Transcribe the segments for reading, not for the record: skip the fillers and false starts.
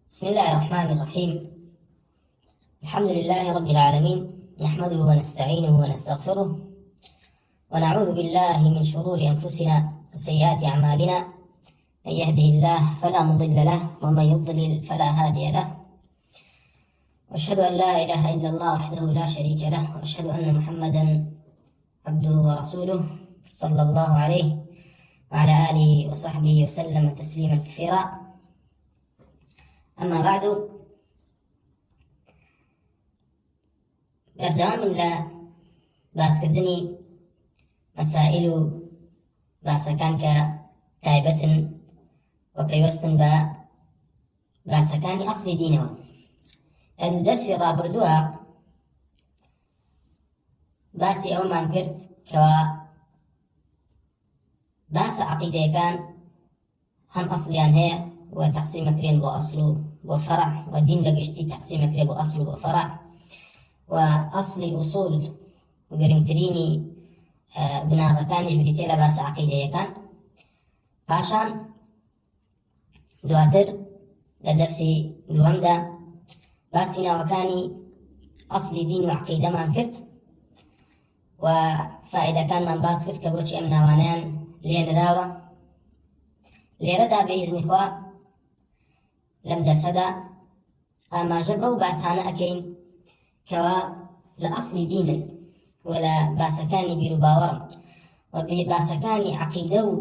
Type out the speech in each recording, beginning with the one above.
بسم الله الرحمن الرحيم. الحمد لله رب العالمين، نحمده ونستعينه ونستغفره، ونعوذ بالله من شرور أنفسنا وسيئات أعمالنا. من يهده الله فلا مضل له، ومن يضلل فلا هادي له. وأشهد أن لا إله إلا الله وحده لا شريك له، وأشهد أن محمدا عبده ورسوله صلى الله عليه وعلى آله وصحبه وسلم تسليما كثيرا. أما بعد، بەردەوام لە باسکردنی مەسائل و باسەکان کە تایبەتن و پەیوەستن بە باسەکانی ئەسڵی دینەوە. لە دوو دەرسی ڕابردووە باسی ئەومان کرد کەوا باسە عەقیدەیەکان هەم ئەسڵیان هەیە و تەقسیمەکرێن بۆ ئەسڵ و بۆ فەرع، و دین لە گشتی تەقسیمەکرێ بۆ ئەسڵ و بۆ فەرع. وأصل أصول گرنگترینی بناغەکانیش بریتێ لە باسە عەقیدەیەکان. پاشان دواتر لە دەرسی دووەمدا باسی ناوەکانی ئەسڵی دین و عەقیدەمان کرد و فائیدەکانمان باس کرد کە بۆچی ئەم ناوانەیان لێنراوە. لێرەدا بەئیزنی خوا لەم دەرسەدا ئاماژە بەو باسانە ئەکەین کەوا لە ئەسڵی دینن و لە باسەکانی بیر و باوەڕن و باسەکانی عەقیدە و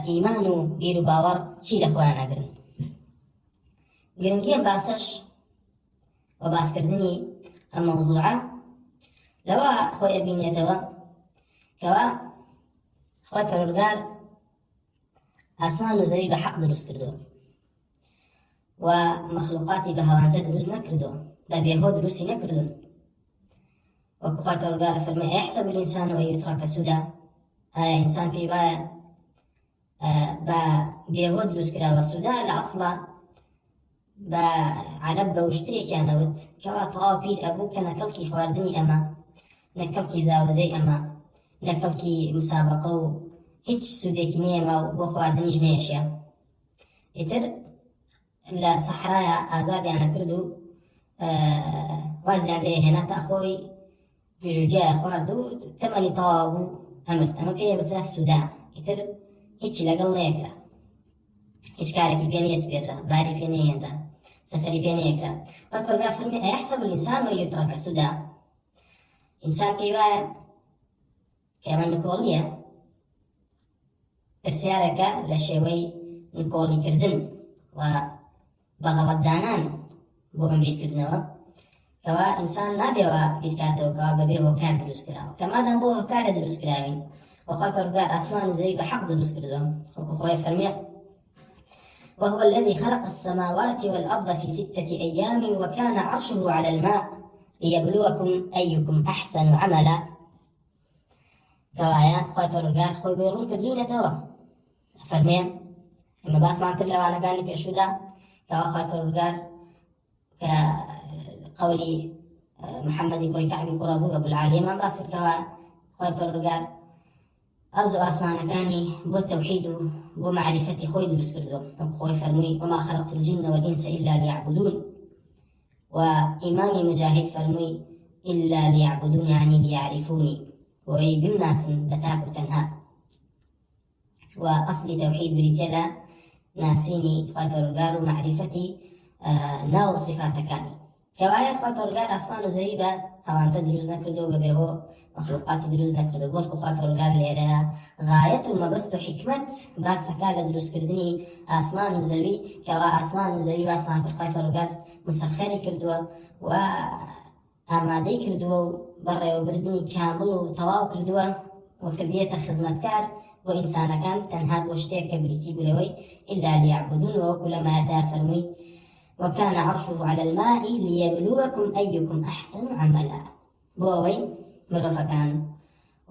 ئیمان و بیر و باوەڕ چی لە خۆیان ئەگرن. گرنگی ئەم باسەش و باسکردنی ئەم مەوزوعە لەوە خۆی ئەبینێتەوە کەوا خۆی پەروەردگار ئاسمان و زەوی بە حەق دروست کردووە و مەخلوقاتی بە هەوانتە دروست نەکردووە، بە بێهۆ دروستی نەکردوون. وەکو خۆی پەروەردگار فەرمێ ئەیحسەب الئینسان ئەن یوترەکە سودا، ئایا ئینسان پێی وایە بە بێهۆ دروست کراوە؟ سودا لە ئەسڵە بە عەرەب بە شتێکیانەوت کەوا تەواو پیر ئەبوو کە نەکەڵکی خواردنی ئەمە، نەکەڵکی زاوزەی ئەمە، نەکەڵکی مسابەقە و هیچ سوودێکی نیەمە و بۆ خواردنیش نێشیە. ئیتر لە سەحرایە ئازادیانە کرد و وازیان لێ هێنا تا خۆی گژوگیایە خوارد و تەمەنی تەواو بوو ئەمرد. ئەمە پێی بترا سودا. ئیتر هیچی لەگەڵ نەیەکرا، هیچ کارێکی پێ نێسپێررا، باری پێ نەهێنرا، سەفەری پێ نەیەکرا. خۆی پەروەردگار فەرمێ ئەیحسەب الئینسان ئەن یوترەکە سودا. ئینسان پێی وایە کە ئەمە نکۆڵیە، پرسیارەکە لە شێوەی نکۆڵیکردن و بەغەڵەتدانان بۆ ئەم بیرکردنەوە کەوا ئینسان نابێەوە بیرکاتەوە کەوا بەبێ هۆکار دروست کراوە. کە مادام بۆ هۆکارە دروست کراوین و خۆی پەروەردگار ئاسمان و زەوی بە حەق دروست کردووە، وەکو خۆی فەرمێ وهو الذي خلق السماوات والأرض في 6 أيام وكان عرشه على الماء ليبلوكم أيكم أحسن عملا. کەوایە خۆی پەروەردگار خۆی بۆی ڕوون کردوونەتەوە. فەرمێ ئەمە باسمان کرد لەوانەکانی پێشوودا کەوا خۆی پەروەردگار کە قولی محەممەدی کوڕی کەعبی قوڕەزی ئەبوالعالیەمان باس کردەوە. خۆی پەروەردگار ئەرز و ئاسمانەکانی بۆ تەوحید و بۆ معریفەتی خۆی دروست کردووە. خۆی فەرمووی وما خلقت الجن والإنس إلا ليعبدون. و ئیمامی مجاهید فەرمووی إلا ليعبدون يعني ليعرفوني، وەی بمناسن بە تاک و تەنها. و ئەسڵی تەوحید بریتێ لە ناسینی خۆی پەروەردگار و معریفەتی ناو صفاتەکانی. کەوایە خۆی پەروەردگار ئاسمان و زەوی بە هەوانتە دروست نەکردو، بە بێهۆ مەخلوقاتی دروست نەکردو. بۆڵکو خۆی پەروەردگار لێرە غایەت و مەبەست و حیکمەت باس دەکات لە دروستکردنی ئاسمان و زەوی، کەوا ئاسمان و زەوی باسمان کرد خۆی پەروەردگار مسەخەری کردووە و ئامادەی کردووە و بەڕێوەبردنی کامل و تەواو کردووە و کردیەتە خزمەتکار بۆ ئینسانەکان تەنها بۆ شتێک کە بریتی بوولەوەی إلا ليعبدون. وەکو لە مایەدا فەرمووی وكان عرشه على الماء ليبلوكم أيكم أحسن عملا، بۆ ئەوەی مرۆڤەکان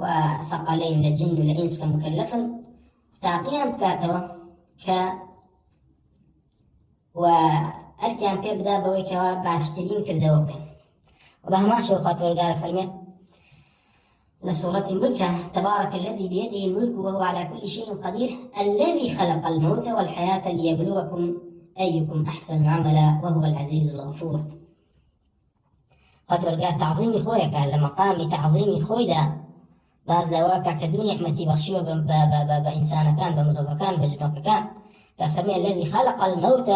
و ثەقەلەین لە جن و لە ئینس کە مکەلەفن تاقییان بکاتەوە کە و ئەرکیان پێ بدا بەوەی کەوا باشترین کردەوە بکەن. و بە هەمان شێوە خۆی پەروەردگار فەرمێ لسورة الملك تبارك الذي بيده الملك وهو على كل شيء قدير الذي خلق الموت والحياة ليبلوكم أيكم أحسن عملا وهو العزيز الغفور. قال تعظيمي خويك لمقام تعظيمي خويدا باز لواكا كدو نعمتي بخشيو بإنسان كان بمروفا كان بجنوك كان كفرمي الذي خلق الموت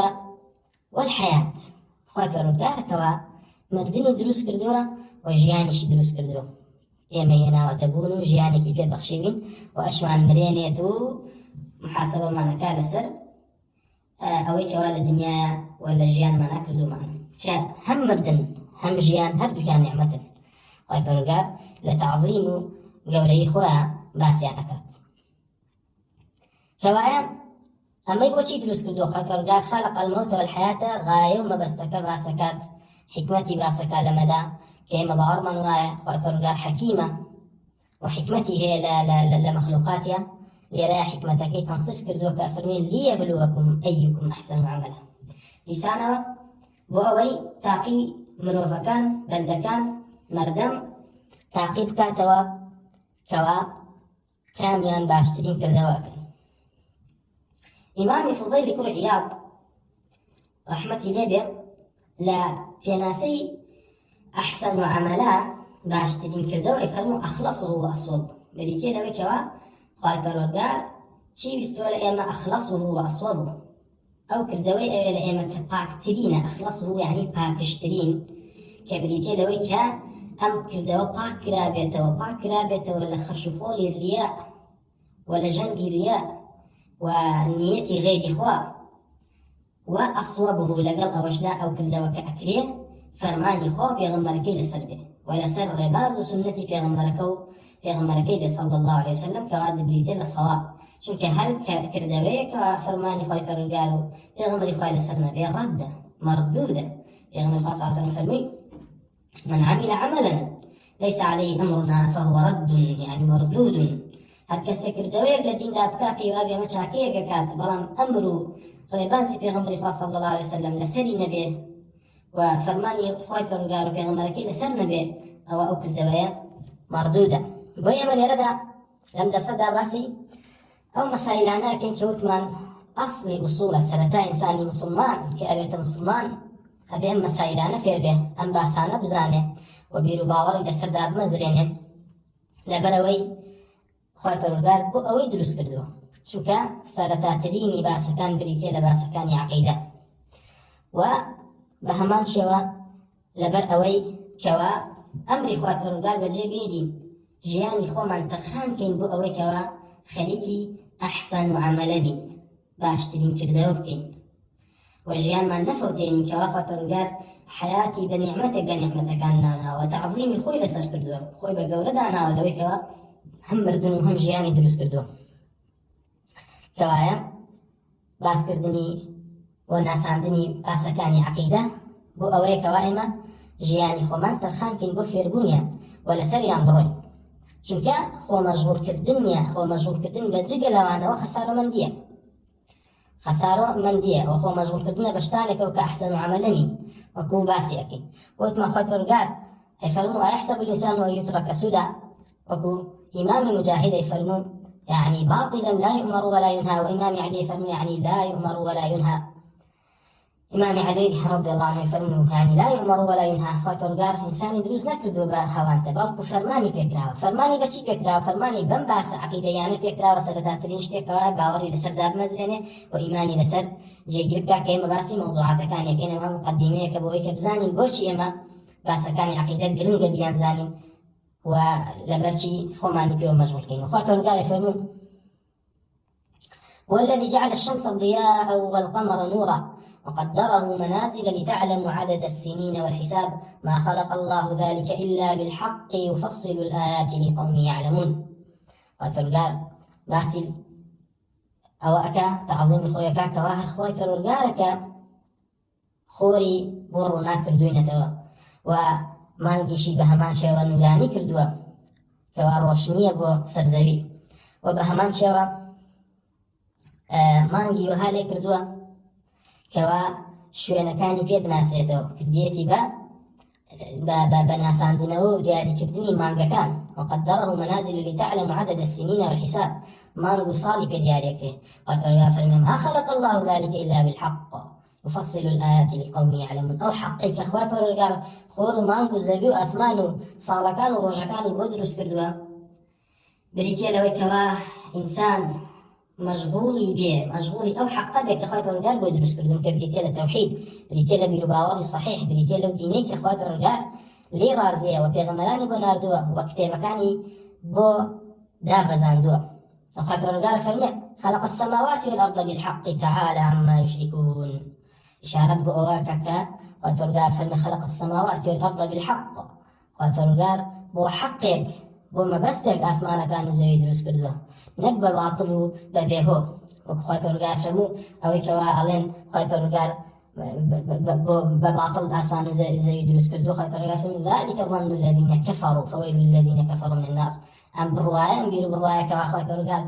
والحياة. خوي پروردگار كوا مردني دروس كردوه وجيانيش دروس كردوه ئێمە هێناوەتە بوون و ژیانێکی پێ بەخشیوین و ئەشمان مرێنێت و محاسبەمانەکا لەسەر ئەوەی کەوا لە دنیاە و لە ژیانمانە کردومان کە هەم مردن هەم ژیان هەردووکیان نیعمەتن. خوای پەروەردگار لە تەعظیم و گەورەی خۆیان باسییان ئەکات. کەوایە ئەمەی بۆچی دروست کردووە؟ خوای پەروەردگار خەلق المەوتە والحەیاتە غایە و مەبەستەکە باسەکات، حکمەتی باسەکە لەمەدا کە ئێمە باوەڕمان وایە خوای پەروەردگار حەکیمە و حکمەتی هەیە لە مەخلوقاتیە. لێرە حکمەتەکەی تەنسیس کردووە کە فەرمێ لیەبلوەکم ئەیکم ئەحسەن عەمەلا. دیسانەوە بۆ ئەوەی تاقی مرۆڤەکان بەندەکان مەردەم تاقی بکاتەوە کەوا کامیان باشترین کردەوەکەن. ئیمامی فوزەیلی کوڕی عیاض ڕەحمەتی لێ بێ لە پێناسەی ئەحسەن عەمەلا باشترین کردەوە فەرموو ئەخلەصه وەئەصوب. بریتیە لەوەی کەوا خوای پەروەردگار چی ویستووە لە ئێمە ئەخلەصه وەئەصوب، ئەو کردەوەی ئەوێ لە ئێمە کە پاکترینە. ئەخلەصه یعنی پاکشترین، کە بریتیە لەوەی کە ئەم کردەوە پاک کرابێتەوە لە خەشوخۆڵی ڕیا و لە ژەنگی ڕیا و نیەتی غێری خوا و ئەصوبه لەگەڵ ئەوەشدا ئەو کردەوە کە ئەکرێ فەرمانی خۆ پێغەمبەرەکەی لەسەر بێ و لەسەر ڕێباز و سنەتی پێغەمبەرەکە و پێغەمبەرەکەی بێ صلی الله عليه وسلم کەوا دەبریتێ لە سەواب. چونکە هەر کردەوەیە کە فەرمانی خوای پەروەردگار و پێغەمبەری خوای لەسەر نەبێ ڕەدە مەردودە. پێغەمبەری خوا صلی الله عليه وسلم فەرمووی من عمل عملا ليس عليه أمرنا فهو رد يعني مردود. هەر کەسێ کردەوەیەک لە دیندا بکا پێیوا بێ ئەمە چاکەیەکە کات بەڵام ئەمر و ڕێبازی پێغەمبەری خوا صلی الله عليه وسلم لەسەری نەبێ و فەرمانی خوای پەروەردگار و پێغەمبەرەکەی لەسەر نەبێ ئەوە ئەو کردەوەیە مەردودە. بۆ ئێمە لێرەدا لەم دەرسەدا باسی ئەو مەسائلانە ئەکەین کە وتمان ئەسڵی ئوسوڵە سەرەتا ئینسانی مسلمان کە ئەبێتە مسلمان ئەبێ ئەم مەسائلانە فێر بێ، ئەم باسانە بزانێ و بیر و باوەڕی لەسەردا بمەزرێنێ لەبەرەوەی خوای پەروەردگار بۆ ئەوەی دروست کردووە. چونکە سەرەتاترینی باسەکان بریتێ لە باسەکانی عەقیدە و بە هەمان شێوە لەبەر ئەوەی کەوا ئەمری خوای پەروەردگار بەجێ بێنین ژیانی خۆمان تەرخان بکەین بۆ ئەوەی کەوا خەریکی ئەحسەن و عەمەلە بین، باشترین کردەوە بکەین و ژیانمان نەفەوتێنین کەوا خوای پەروەردگار حیاتی بە نیعمەتێک لە نیعمەتەکان ناناوە، تەعظیمی خۆی لەسەر کردووە، خۆی بە گەورە داناوە لەوەی کەوا هەم مردن و هەم ژیانی دروست کردووە. کەوایە باسکردنی و ناساندنی باسەکانی عەقیدە بۆ ئەوەیە کەوا ئێمە ژیانی خۆمان تەرخان بکەین بۆ فێربوونیان و لەسەریان بڕۆین. چونکە خۆمەژغوڵکردن بە جگە لەوانەوە خەسارەمەندیە و خۆمەژغوڵکردنە بە شتانێکەوە کە ئەحسەن عەمەلە نین وەکو باسی ئەکەین. وتمان خوای پەروەردگار ئەیفەرموو ئەیحسەب الئینسان أن يترك سدى، وەکو ئیمامی مجاهد ئەیفەرموو يعني باطلا لا يؤمر ولا ينهى، وإمام علي يفرموا يعني لا يؤمر ولا ينهى. إمام علي رضي الله عنه يفرموا يعني لا يؤمر ولا ينهى. خوای پەروەردگار ئینسانی دروست نەکردووە بە هەوانتە، بەڵکو فەرمانی پێکراوە. فەرمانی بەچی پێکراوە؟ فەرمانی بەم باسە عەقیدەیانە پێکراوە سەرەتاترین شتێکەوە باوەڕی لەسەردا بمەزرێنێ و ئیمانی لەسەر جێگیر بکا کە ئێمە باسی مەوزوعاتەکان یەکەین. ئەمە مقدیمەیەکە بۆ ئەوەی کە بزانین بۆچی ئێمە باسەکانی عەقیدە گرنگە بیان زانین و لەبەرچی خۆمانی پێوە مەشغوڵ بکەین. خوای پەروەردگار ئەیفەرموو والذي جعل الشمس ضياء والقمر نورا وقدره منازل لتعلموا عدد السنين والحساب ما خلق الله ذلك إلا بالحق يفصل الآيات لقوم يعلمون. خوای پەروەردگار باسی ئەوەکە تەعظیمی خۆیەکە کەوا هەر خوای پەروەردگارەکە خۆری بۆ ڕوونا کردووینەتەوە و مانگیشی بە هەمان شێوە نورانی کردووە کەوا ڕۆشنیە بۆ سەرزەوی و بە هەمان شێوە مانگی وەها لێ کردووە کەوا شوێنەکانی پێ بناسرێتەوە، کردێتی بە ناساندنەوە و دیاریکردنی مانگەکان. وقدره منازل لتعلموا عدد السنين والحساب، مانگ و ساڵی پێ دیارێکرێ. خوای پەروەردگار فەرمێ ما خلق الله ذلك إلا بالحق، يفصل الآيات لقوم يعلمون. أو حقي كخوای پروردگار خور و مانگ و زەوی و ئاسمان و ساڵەکان و ڕۆژەکانی بۆ دروست کردووە بریتە لەوەی کەوا ئینسان مەشغوڵی بێ مەشغوڵی ئەو حەقە بێ کە خوای پەروەردگار بۆ دروست کردوون کە بریتە لە تەوحید، بریتە لە بیر و باوەڕی صحیح، بریتە لەو دینەی کە خوای پەروەردگار لێ ڕازیە و پێغەمبەرانی بۆ ناردووە و کتێبەکانی بۆ دابەزاندووە. خوای پەروەردگار فەرمێ خلق السماوات والأرض بالحق تعالى عما يشركون. إشارة بأواك خوای پەروەردگار فەرمێ خلق السماوات والأرض بالحق. خوای پەروەردگار بۆ حەقێک بۆ مەبەستێک ئاسمانەکان و زەوی دروست کردووە، نەک بە باڵ و بە بێهۆ وەکو خوای پەروەردگار فەرموو ئەوەی کەوا ئەڵێن خوای پەروەردگار بە باڵ ئاسمان و زەوی دروست کردووە. خوای پەروەردگار فەرموو ذلك ظن الذين كفروا فويل للذين كفروا من النار. ئەم بڕواایە ئەم بیر و بڕواایە کەوا خوای پەروەردگار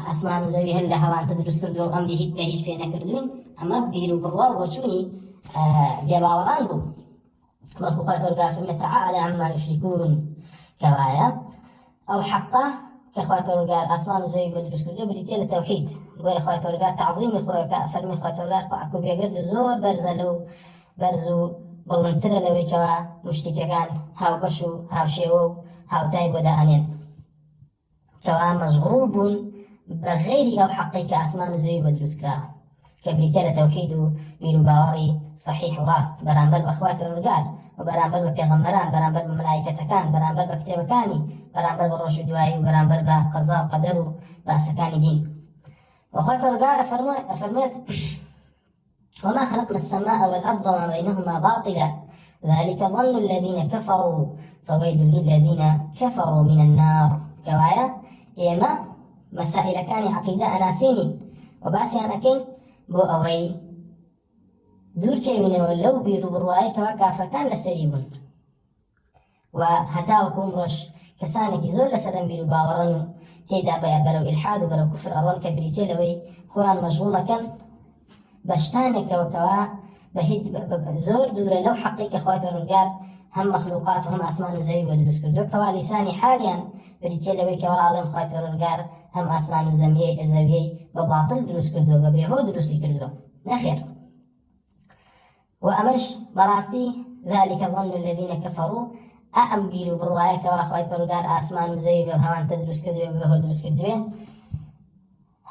ئاسمان و زەوی هەر لە هەوانتە دروست کردووە و ئەمری هیچ بە هیچ پێ نەکردوین، ئەمە بیر و بڕوا و بۆچوونی بێباوەڕان بوو. بەڵکو خوای پەروەردگار فەرمێ تعالى عما يشركون کەوایە ئەو حەقە کە خوای پەروەردگار ئاسمان و زەوی بۆ دروست کردووە بریتە لە تەوحید. بۆیە خوای پەروەردگار تەعظیمی خۆیەکە فەرمی خوای پەروەردگار پاک و بێگرد و زۆر بەرزە لەو بەرز و بڵندترە لەوەی کەوا مشتێکەکان هاوبەش و هاوشێوە و هاوتای بۆ دائەنێن کەوا مەشغوڵ بوون بە غەیری ئەو حەقی کە ئاسمان و زەوی بۆ دروست کراوە کە بریتە لە تەوحید و بیر و باوەڕی صحیح و ڕاست بەرامبەر بە خوای پەروەردگار و بەرامبەر بە پێغەمبەران، بەرامبەر بە مەلایکەتەکان، بەرامبەر بە کتێبەکانی، بەرامبەر بە ڕۆژ و دوایی و بەرامبەر بە قەزا و قەدەر و باسەکانی دین. وخوای پەروەردگار ئەفەرمێت وما خلقنا السماء والأرض وما بينهما باطلا ذلك ظن الذين كفروا فويل للذين كفروا من النار. كوايا ئێمە مەسائلەکانی عەقیدە ئەناسێنین و باسییان ئەکەین بۆ ئەوەی دوورکەوینەوە لەو بیر و بڕواایەکەوە کافرەکان لەسەری بوون و هەتاوەکو ئەمڕۆژ کەسانێکی زۆر لەسەر ئەم بیر و باوەڕن و تێدا بەرەو ئیلحاد و بەرەو کوفر ئەڕۆن کە بریتێ لەوەی خۆیان مەشغوڵەکەن بە شتانێکەوە بە هیچ زۆر دوورە لەو حەقی کە خوای پەروەردگار هەم مەخلوقات و هەم ئاسمان و زەوی بۆ دروست کردووە کەوا لیسانی حالیان بریتێ لەوەی کەوا ئاڵێن خوای پەروەردگار هەم ئاسمان و زەویەی بە باتڵ دروست کردووە بە بێهۆ دروستی کردووە. نەخێر وأمش براستي ذلك ظن الذين كفروا أم بيرو بروايك وأخوي برودار آسمان وزي بهوان تدرس كذي وبهو درس كذي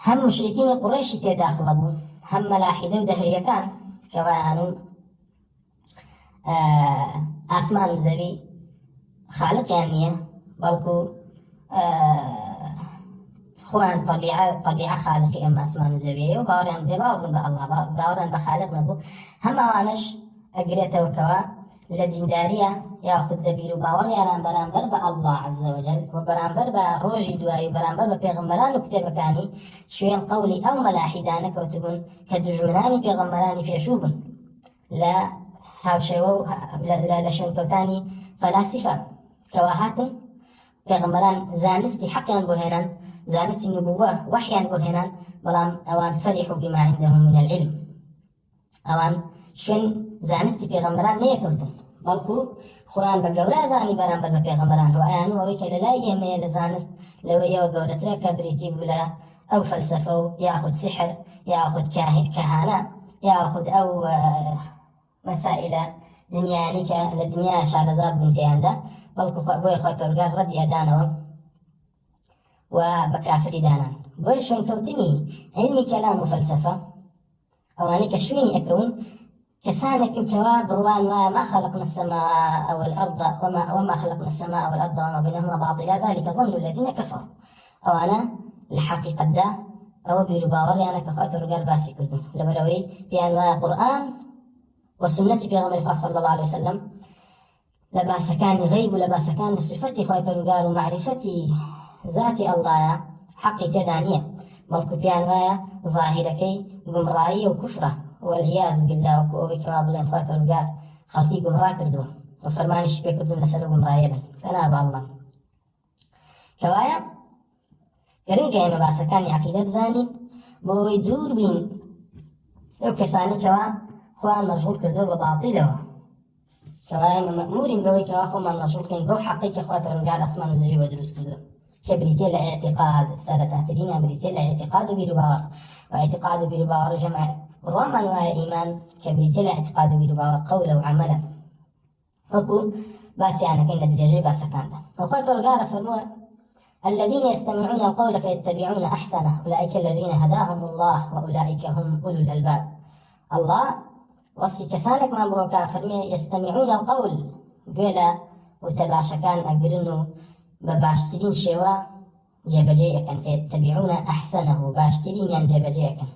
هم مشركين قريش تداخل أبو هم ملاحدة ودهرية كان كوانو آسمان وزي خالق يعني بلكو خوان طبيعة خالق أم أسمان وزوية وباوران بباورن بالله باوران بخالق نبو هم أوانش أقريته وكوا لديندارية ياخذ دبير وباور يالان برانبر بالله عز وجل وبرانبر بروجي دواي وبرانبر ببيغمبران وكتابكاني شوين قولي أو ملاحدان كوتبون كدجمناني بيغمبراني فيشوبن لا هاوشيو لا شنكوتاني فلاسفة كواهاتن بيغمبران زانستي حقيا بوهنان زانستی نبوة وحيان بوهنان بلام اوان فرحوا بما عندهم من العلم اوان شون زانستی پیغمبران نیکوتن بلکو خوان بگورا زانی بران بر پیغمبران و ایانو اوی که للای ایمه لزانست لو ایو گورترا کبریتی بولا او فلسفه یاخد سحر یاخد كهانة یاخد او مسائل دنياني للدنيا شارزاب بنتيان ده بلکو بوی خواه پرگار ردی ادانوا وبكافر دانا بوي شون كوتني علمي كلام وفلسفة أواني كشويني أكون كسانك الكواب روان وما خلقنا السماء والأرض وما خلقنا السماء والأرض وما بينهما باطلا ذلك ظن الذين كفروا أو أنا الحقيقة دا أو بيرباوري أنا كخاطر رجال باسي كردون لبروي بأن القرآن وسنة بيغمر صلى الله عليه وسلم لباس كان غيب ولباس كان صفتي خاطر رجال ومعرفتي ذاتي الله حقي تدانية بلكو بيان ويا ظاهركي قمرائي وكفرة والعياذ بالله وكوبي كوابلين خواه فرقار خلقي قمراء كردون وفرماني شبه كردون لسلو قمرائي بن فنابا الله كوايا قرنقا يما باسكاني عقيدة بزاني بوي دور بين او كساني كوا خواه مشغول كردو بباطله كوايا مأمورين بوي كوا خواه مشغول كين بو حقيقة خواه فرقار اسمان وزيوي ودروس كردو كبريتي الاعتقاد سالة تحترين بريتي الاعتقاد بيربار واعتقاد بيربار جمع وڕوامان وایە ئیمان کە بریتە لە اعتقاد و بیر و باوەڕ قەولە و عەمەلە، وەکو باسییانەکەین لە درێژەی باسەکاندا. وخۆی پەروەردگار فەرمووە الذين يستمعون القول فيتبعون أحسنه أولئك الذين هداهم الله وأولئك هم أولو الألباب. الله وصفی کەسانێکمان بۆ کە فەرمێ يستمعون القول گوێ لە وتەباشەکان ئەگرن و بە باشترین شێوە جێبەجێ ئەکەن فيتبعون أحسنه باشترینیان جێبەجێ ئەکەن.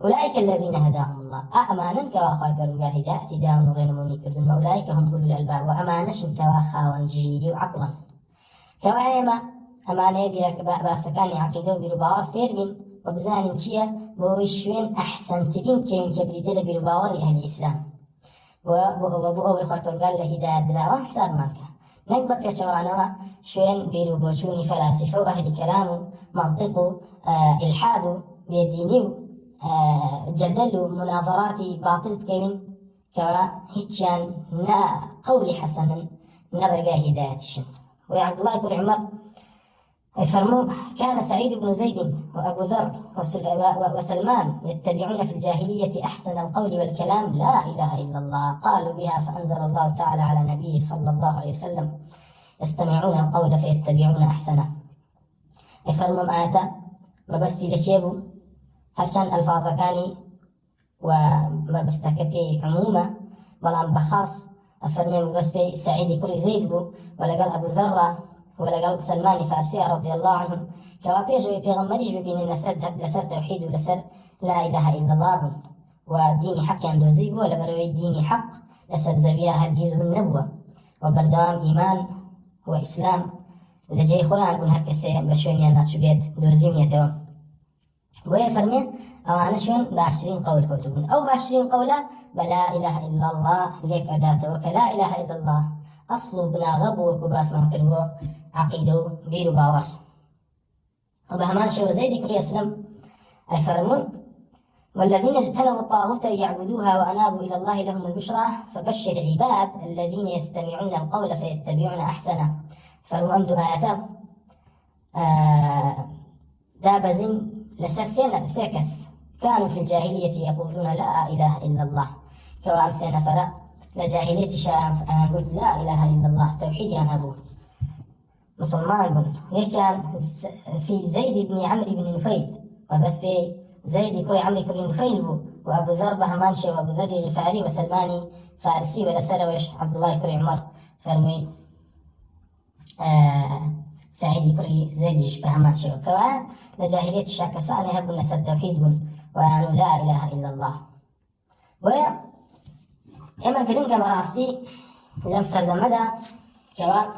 أولئك الذين هداهم الله أمانن كوا خواهي پەروەردگار هدایەتی داون و ڕێنمونی کردن وأولئك هم أولو الألباب وأمانشن كوا خاوەن ژیری و عەقڵن کەوا ئێمە ئەمانەیە باسەکانی عەقیدە و بیر و باوەڕ فێر بین و بزانین چییە بۆ ئەوەی شوێن ئەحسەنترین بکەوین کە بریتە لە بیر و باوەڕی ئەهلی ئیسلام بۆ ئەوەی خۆی پەروەردگار لە هیدایەت دراوە حسابمان کە نەک بە پێچەوانەوە شوێن بیر و بۆچوونی فەلاسفە و ئەهلی کەلام و مەنطق و ئیلحاد و بێدینی و جەدەل و مناظەڕاتی باتڵ بکەوین کەوا هیچیان نە قەولی حەسەنن نە ڕێگای هیدایەتیشن. وعبد الله بن عمر فرموا كان سعيد بن زيد وأبو ذر وسلمان يتبعون في الجاهلية أحسن القول والكلام لا إله إلا الله قالوا بها فأنزل الله تعالى على نبيه صلى الله عليه وسلم يستمعون القول فيتبعون أحسنه. فرموا آياتا ما بستي لكيبو هرشان الفاظكاني وما بستكبي عموما بلان بخاص فرموا بس بي سعيد كل زيد بو ولا قال أبو ذر ولا قال سلمان فارسي رضي الله عنهم كوابيج بيغمريج بين لسر توحيد ولسر لا إله إلا الله بن وديني حق عنده زيب ولا بروي ديني حق لسر زبيا هرجيز بالنبوة وبردوام إيمان وإسلام لجي خلان بن هركسي بشوين ناتشو بيد دوزيميتو ويفرمي أو أنا شون بعشرين قول كتبون أو بعشرين قولا بلا إله إلا الله ليك أداته وكلا إله إلا الله أصل بنا غبو وكباس من كربو عقيدو بيرو باور وبهمان شو زيد كري أسلم الفرمون والذين اجتنبوا الطاغوت يعبدوها وأنابوا إلى الله لهم البشرى فبشر عباد الذين يستمعون القول فيتبعون أحسنه. فرموا أمدو آياتا دابزين لسرسين سيكس كانوا في الجاهلية يقولون لا إله إلا الله كوامسين فرا لجاهلية شاء قلت لا إله إلا الله توحيد ينهبوا مسلمان بن يكان في زيد بن عمرو بن نفيل وبس في زيد كري عمرو بن نفيل وأبو ذر بهمانشي وأبو ذر الغفاري وسلماني فارسي ولا سرويش عبد الله كري عمر فرمي سعيد كري زيد يشبه ماشي وكوان لجاهلية شاك سأل يهب النسر توحيد بن وأنه لا إله إلا الله إما قرنقة مراستي لم سرد مدى كوان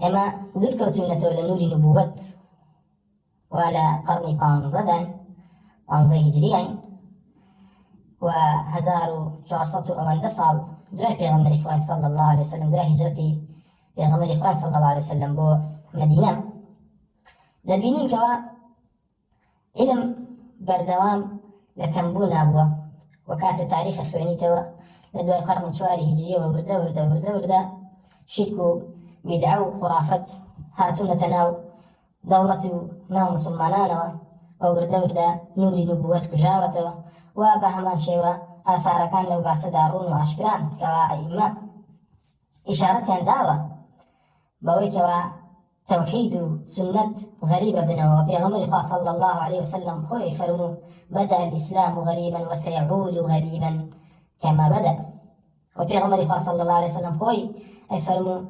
إما ذلكوتونة لنور نبوة ولا قرن بانزدين بانزي هجريين وهزار جارصة أمان دصال دوای پیغمبر خواه صلی الله علیه وسلم دوای هجرتی پیغمبر خواه صلی الله علیه وسلم بو مدینه دەبینین کەوا علم بەردەوام لە کەمبوو نابووە و کاتە تاریخە خوێنیتەوە لە دوای قەرنی چواری هیجریەوە وردە شرک و بیدعە و خوڕافەت هاتوونەتە ناو دەوڵەت و ناو موسڵمانانەوە و وردە نوری نبووەت کوژاوەتەوە و بە هەمان شێوە ئاثارەکان لەو باسەدا ڕوون و ئاشکران کەوا ئەئیمە ئیشارەتیان داوە بەوەی کەوا توحيد سنة غريبة بنا وبيغمر خاص صلى الله عليه وسلم خوي فرمو بدأ الإسلام غريبا وسيعود غريبا كما بدأ وبيغمر خاص صلى الله عليه وسلم خوي أي فرمو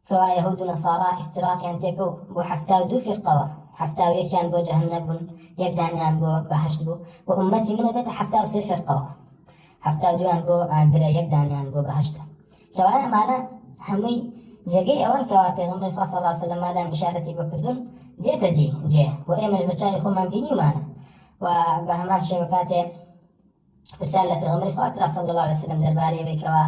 كوا يهود ونصارى افتراق ينتكو بو حفتاو دو فرقوا حفتاو يكيان بو جهنم يكدانيان بو بهشت بو وأمتي من بيت حفتاو سي فرقوا حفتاو دوان بو عندرا يكدانيان بو بهشت كوا معنا همي جاگەی ئەوەن کەوا پێغەمبەری خوا صلی الله علیه وسلم مادام بشارەتی بۆ کردوون دێتە جێ و ئێمەش بە چاوی خۆمان بینیومانە و بە هەمان شێوە کاتێ پرسیار لە پێغەمبەری خوا کرا صلی الله علیه وسلم دەربارەی ئەوەی کەوا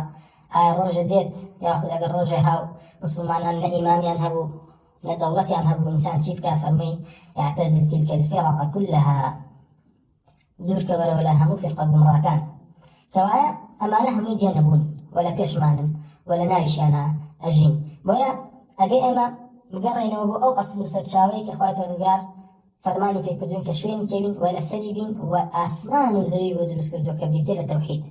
ئایا ڕۆژە دێت یاخود ئەگەر ڕۆژێ هاو مسلمانان نە ئیمامیان هەبوو نە دەوڵەتیان هەبوو ئینسان چی بکا فەرمووی اعتزل تلك الفرق كلها دوور کەوەرەوە لە هەموو فرقە گومڕاکان کەوایە ئەمانە هەمووی دێ نەبوون ولا پێشمانن ولا ناویشیانە ئەژین بۆیە ئەبێ ئێمە بگەڕێنەوە بۆ ئەو ئەسڵ و سەرچاوەی کە خوای پەروەردگار فرماني في كردون كشويني كبين ولا سريبين وآسمان وزوي ودرس كردو كبريتي لتوحيد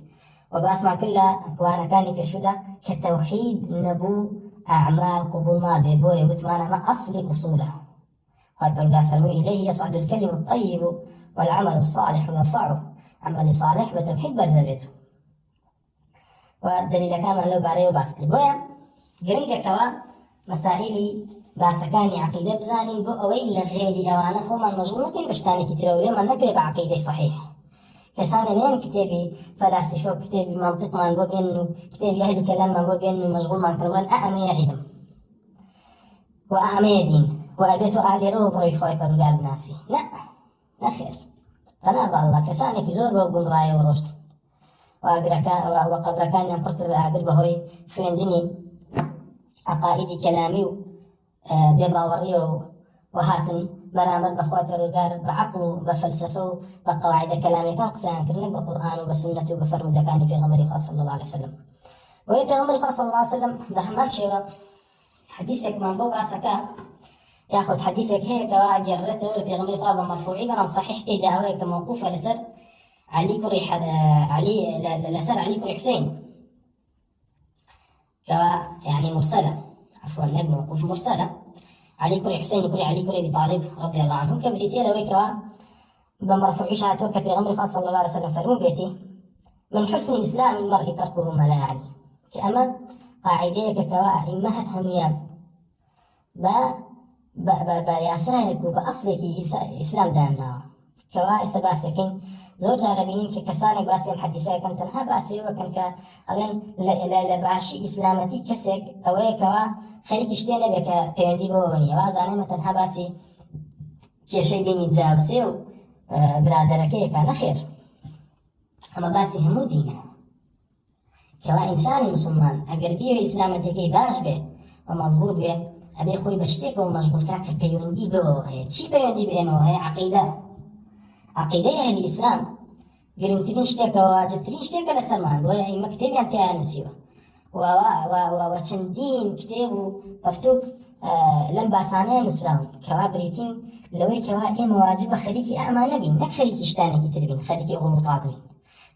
وبأسمع كلها وأنا كاني في شدة كتوحيد نبو أعمال قبول ما بيبوي وتمانا ما أصل أصوله قال برقا فرمو إليه يصعد الكلم الطيب والعمل الصالح يرفعه عمل صالح بتوحيد برزبيته ودليل كان لو باريو باسكر بويا قرنقا كوا مسائلي باسكاني عقيدة بزانين بو أوي لغيري أوانا خوما مشغول نكين بشتاني كتيرولي ما نكري بعقيدة صحيح كسانا نين كتابي فلاسفة وكتابي منطق ما نبو بينو كتابي أهل كلام ما نبو بينو مشغول ما نكربان أأمي عيدم وأأمي دين وأبيتو أعلي روب روي خوي برقال ناسي لا نخير فلا بالله كساني كزور بوقم راية وروشت وقبر كان ينطرق الأقرب هوي خويندني عقائدي كلامي بباوريو وهاتن برامج بخوي برقار بعقله بفلسفه بقواعد كلامي كان قسان كرنك بقرآن وبسنة وبفرمو دكاني في غمري صلى الله عليه وسلم ويبي غمري صلى الله عليه وسلم بهمال شيء حديثك من بوقع سكا ياخذ حديثك هيك وجرته ولا في غمري قابل مرفوعي بنا صحيح تيدا هيك موقوفة لسر علي كري علي لسر علي كري حسين يعني مرسلة عفوا نجم موقوف مرسلة علي كري حسين كري علي كري أبي طالب رضي الله عنه كبريتي لوي كوا بمرفوعي شهادته في غمري صلى الله عليه وسلم فرمو بيتي من حسن إسلام المرء تركه ما لا يعني كأما قاعديك كوا إمها هميان بياساك وبأصلك إسلام دانا كوا سباسكين زور جاربينين ككسانك باسي محدثة كان تنها باسي وكان كأغن لباشي إسلامتي كسك أوي كوا خليك اشتينا بك بيندي بوني وازاني ما تنها باسي كيشي بيني دراوسي برادركي كان خير أما باسي همو دينا كوا إنسان مسلمان أقر بيه إسلامتي كي باش به ومضبوط به أبي خوي بشتك ومشغول كاك بيوندي بوه چي بيوندي بينه هي عقيدة أهل الإسلام قرنترين شتك واجبترين شتك لسلمان ويا إما كتاب ينتهي نسيوه وچندين كتابو بفتوك لم باسانه نسراون كوا بريتين لوي كوا إما واجب خليكي أعمى نبين نك خليكي اشتانكي تربين خليكي غلطات بين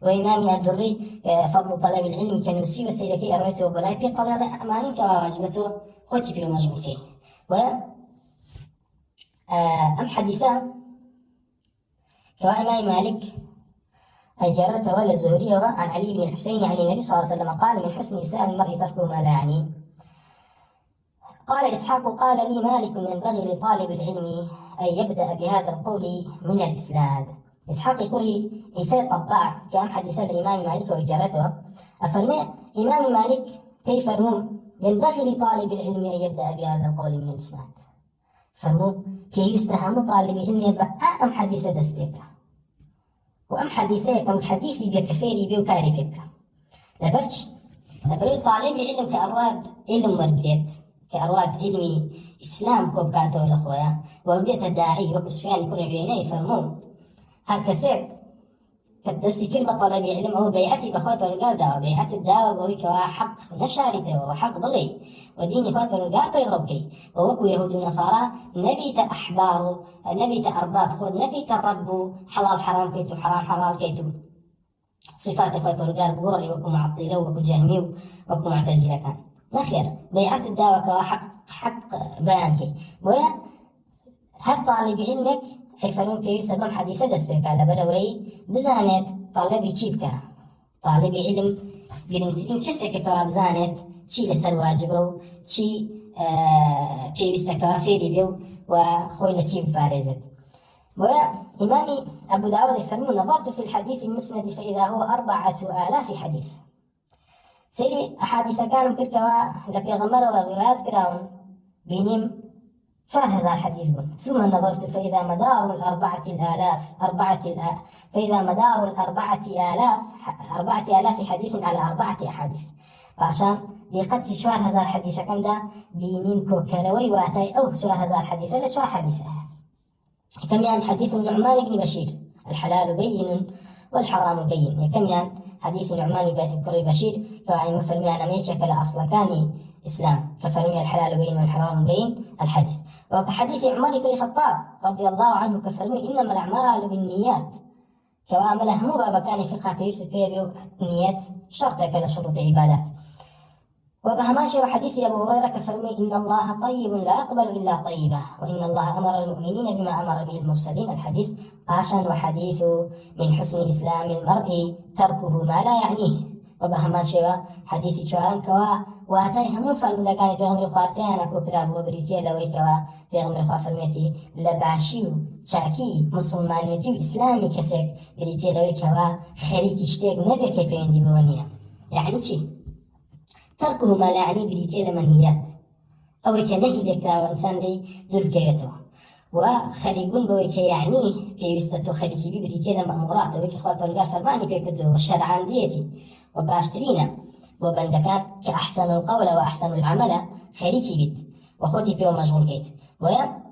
وإمامي الجري فضل طلب العلم كنسي وسيلكي أرويته وبلاي بي طلال أعمالين كوا واجبته خوتي بيو مجبور كي أم حديثة كوا إمام مالك أجرته ولا الزهري عن علي بن الحسين عن النبي صلى الله عليه وسلم قال من حسن إسلام المرء تركه ما لا يعنيه. قال إسحاق قال لي مالك ينبغي لطالب العلم أن يبدأ بهذا القول من الإسناد. إسحاق يقول عيسى طباع كان حديث الإمام مالك وإجارته أفرمي إمام مالك كيف روم ينبغي لطالب العلم أن يبدأ بهذا القول من الإسناد. فرمو كيف يستهم طالب العلم يبقى أم حديثة دسبك وأم حديثة حديثي بكفيري بوكاري بك لبرش لبري طالب علم كأرواد علم مرقريت كأرواد علمي إسلام كوبكاتو الأخويا وبيت الداعي وكسفيان يكون عبيني فرمو هركسيك كدسي كلمة طلب علم هو بيعتي بخوي برقار داوة بيعت الداوة بوي كوا حق نشارته وحق ضلي وديني خوي برقار بيربكي ووكو يهود ونصارى نبيت أحبار نبيت أرباب خود نبيت الرب حلال حرام كيتو حرام حلال كيتو صفات خوي برقار بغوري وكو معطيلة وكو جهمي وكو معتزلة كان نخير بيعت الداوة كوا حق بيانكي ويا هر طالب علمك حيفرون كيف سبب حديثة دسبك على بروي بزانت طالبي تشيبك طالب علم قرنتين كسك كواب زانت تشي لسر واجبه تشي بيوستك وافيري بيو وخوي لتشيب بارزت. وإمامي أبو داود يفرمون نظرت في الحديث المسند فإذا هو 4000 حديث سيري أحاديث كانوا كركوا لبي غمر والروايات كراون بينهم 4000 حديث بن. ثم نظرت فإذا مدار 4000 حديث على 4 أحاديث فعشان دقت 4000 حديث كم ده بينين كوكروي واتي أو 4000 حديث لا 4 حديث كم يعني حديث النعمان بن بشير الحلال بين والحرام بين كم يعني حديث النعمان بن بشير كأي فرمي أنا ميشك لا أصل كاني إسلام كفرمي الحلال بين والحرام بين الحديث وبحديث عمر بن الخطاب رضي الله عنه كفرمي إنما الأعمال بالنيات كوامل همو بابا كان فقه بيوسف بيبيو نيات شرط كلا شروط عبادات. وبهماشي وحديث أبو هريرة كفرمي إن الله طيب لا يقبل إلا طيبة وإن الله أمر المؤمنين بما أمر به المرسلين. الحديث عشان وحديث من حسن إسلام المرء تركه ما لا يعنيه. وبهماشي وحديث شوارن كوا واتای همون فرمودگانی پیغمبر خواتیان اکو کراب و بریتیه لوی کوا پیغمبر خواه فرمیتی لباشی و چاکی مسلمانیتی و اسلامی کسی بریتیه لوی کوا خریکی شتیگ نبی که پیوندی بوانیه. یعنی چی؟ تركه ما لا يعني بریتیه لمنهیات او که نهی دکتا و انسان دی دور بکویتو وخريقون بوي يعني بيستو خريكي ببريتينا مأمورات ويكي خواه برقار فرماني بيكدو الشرعان ديتي وباشترينا وبندكات كأحسن القول وأحسن العمل خريكي بيت وخوتي بيو مشغول كيت ويا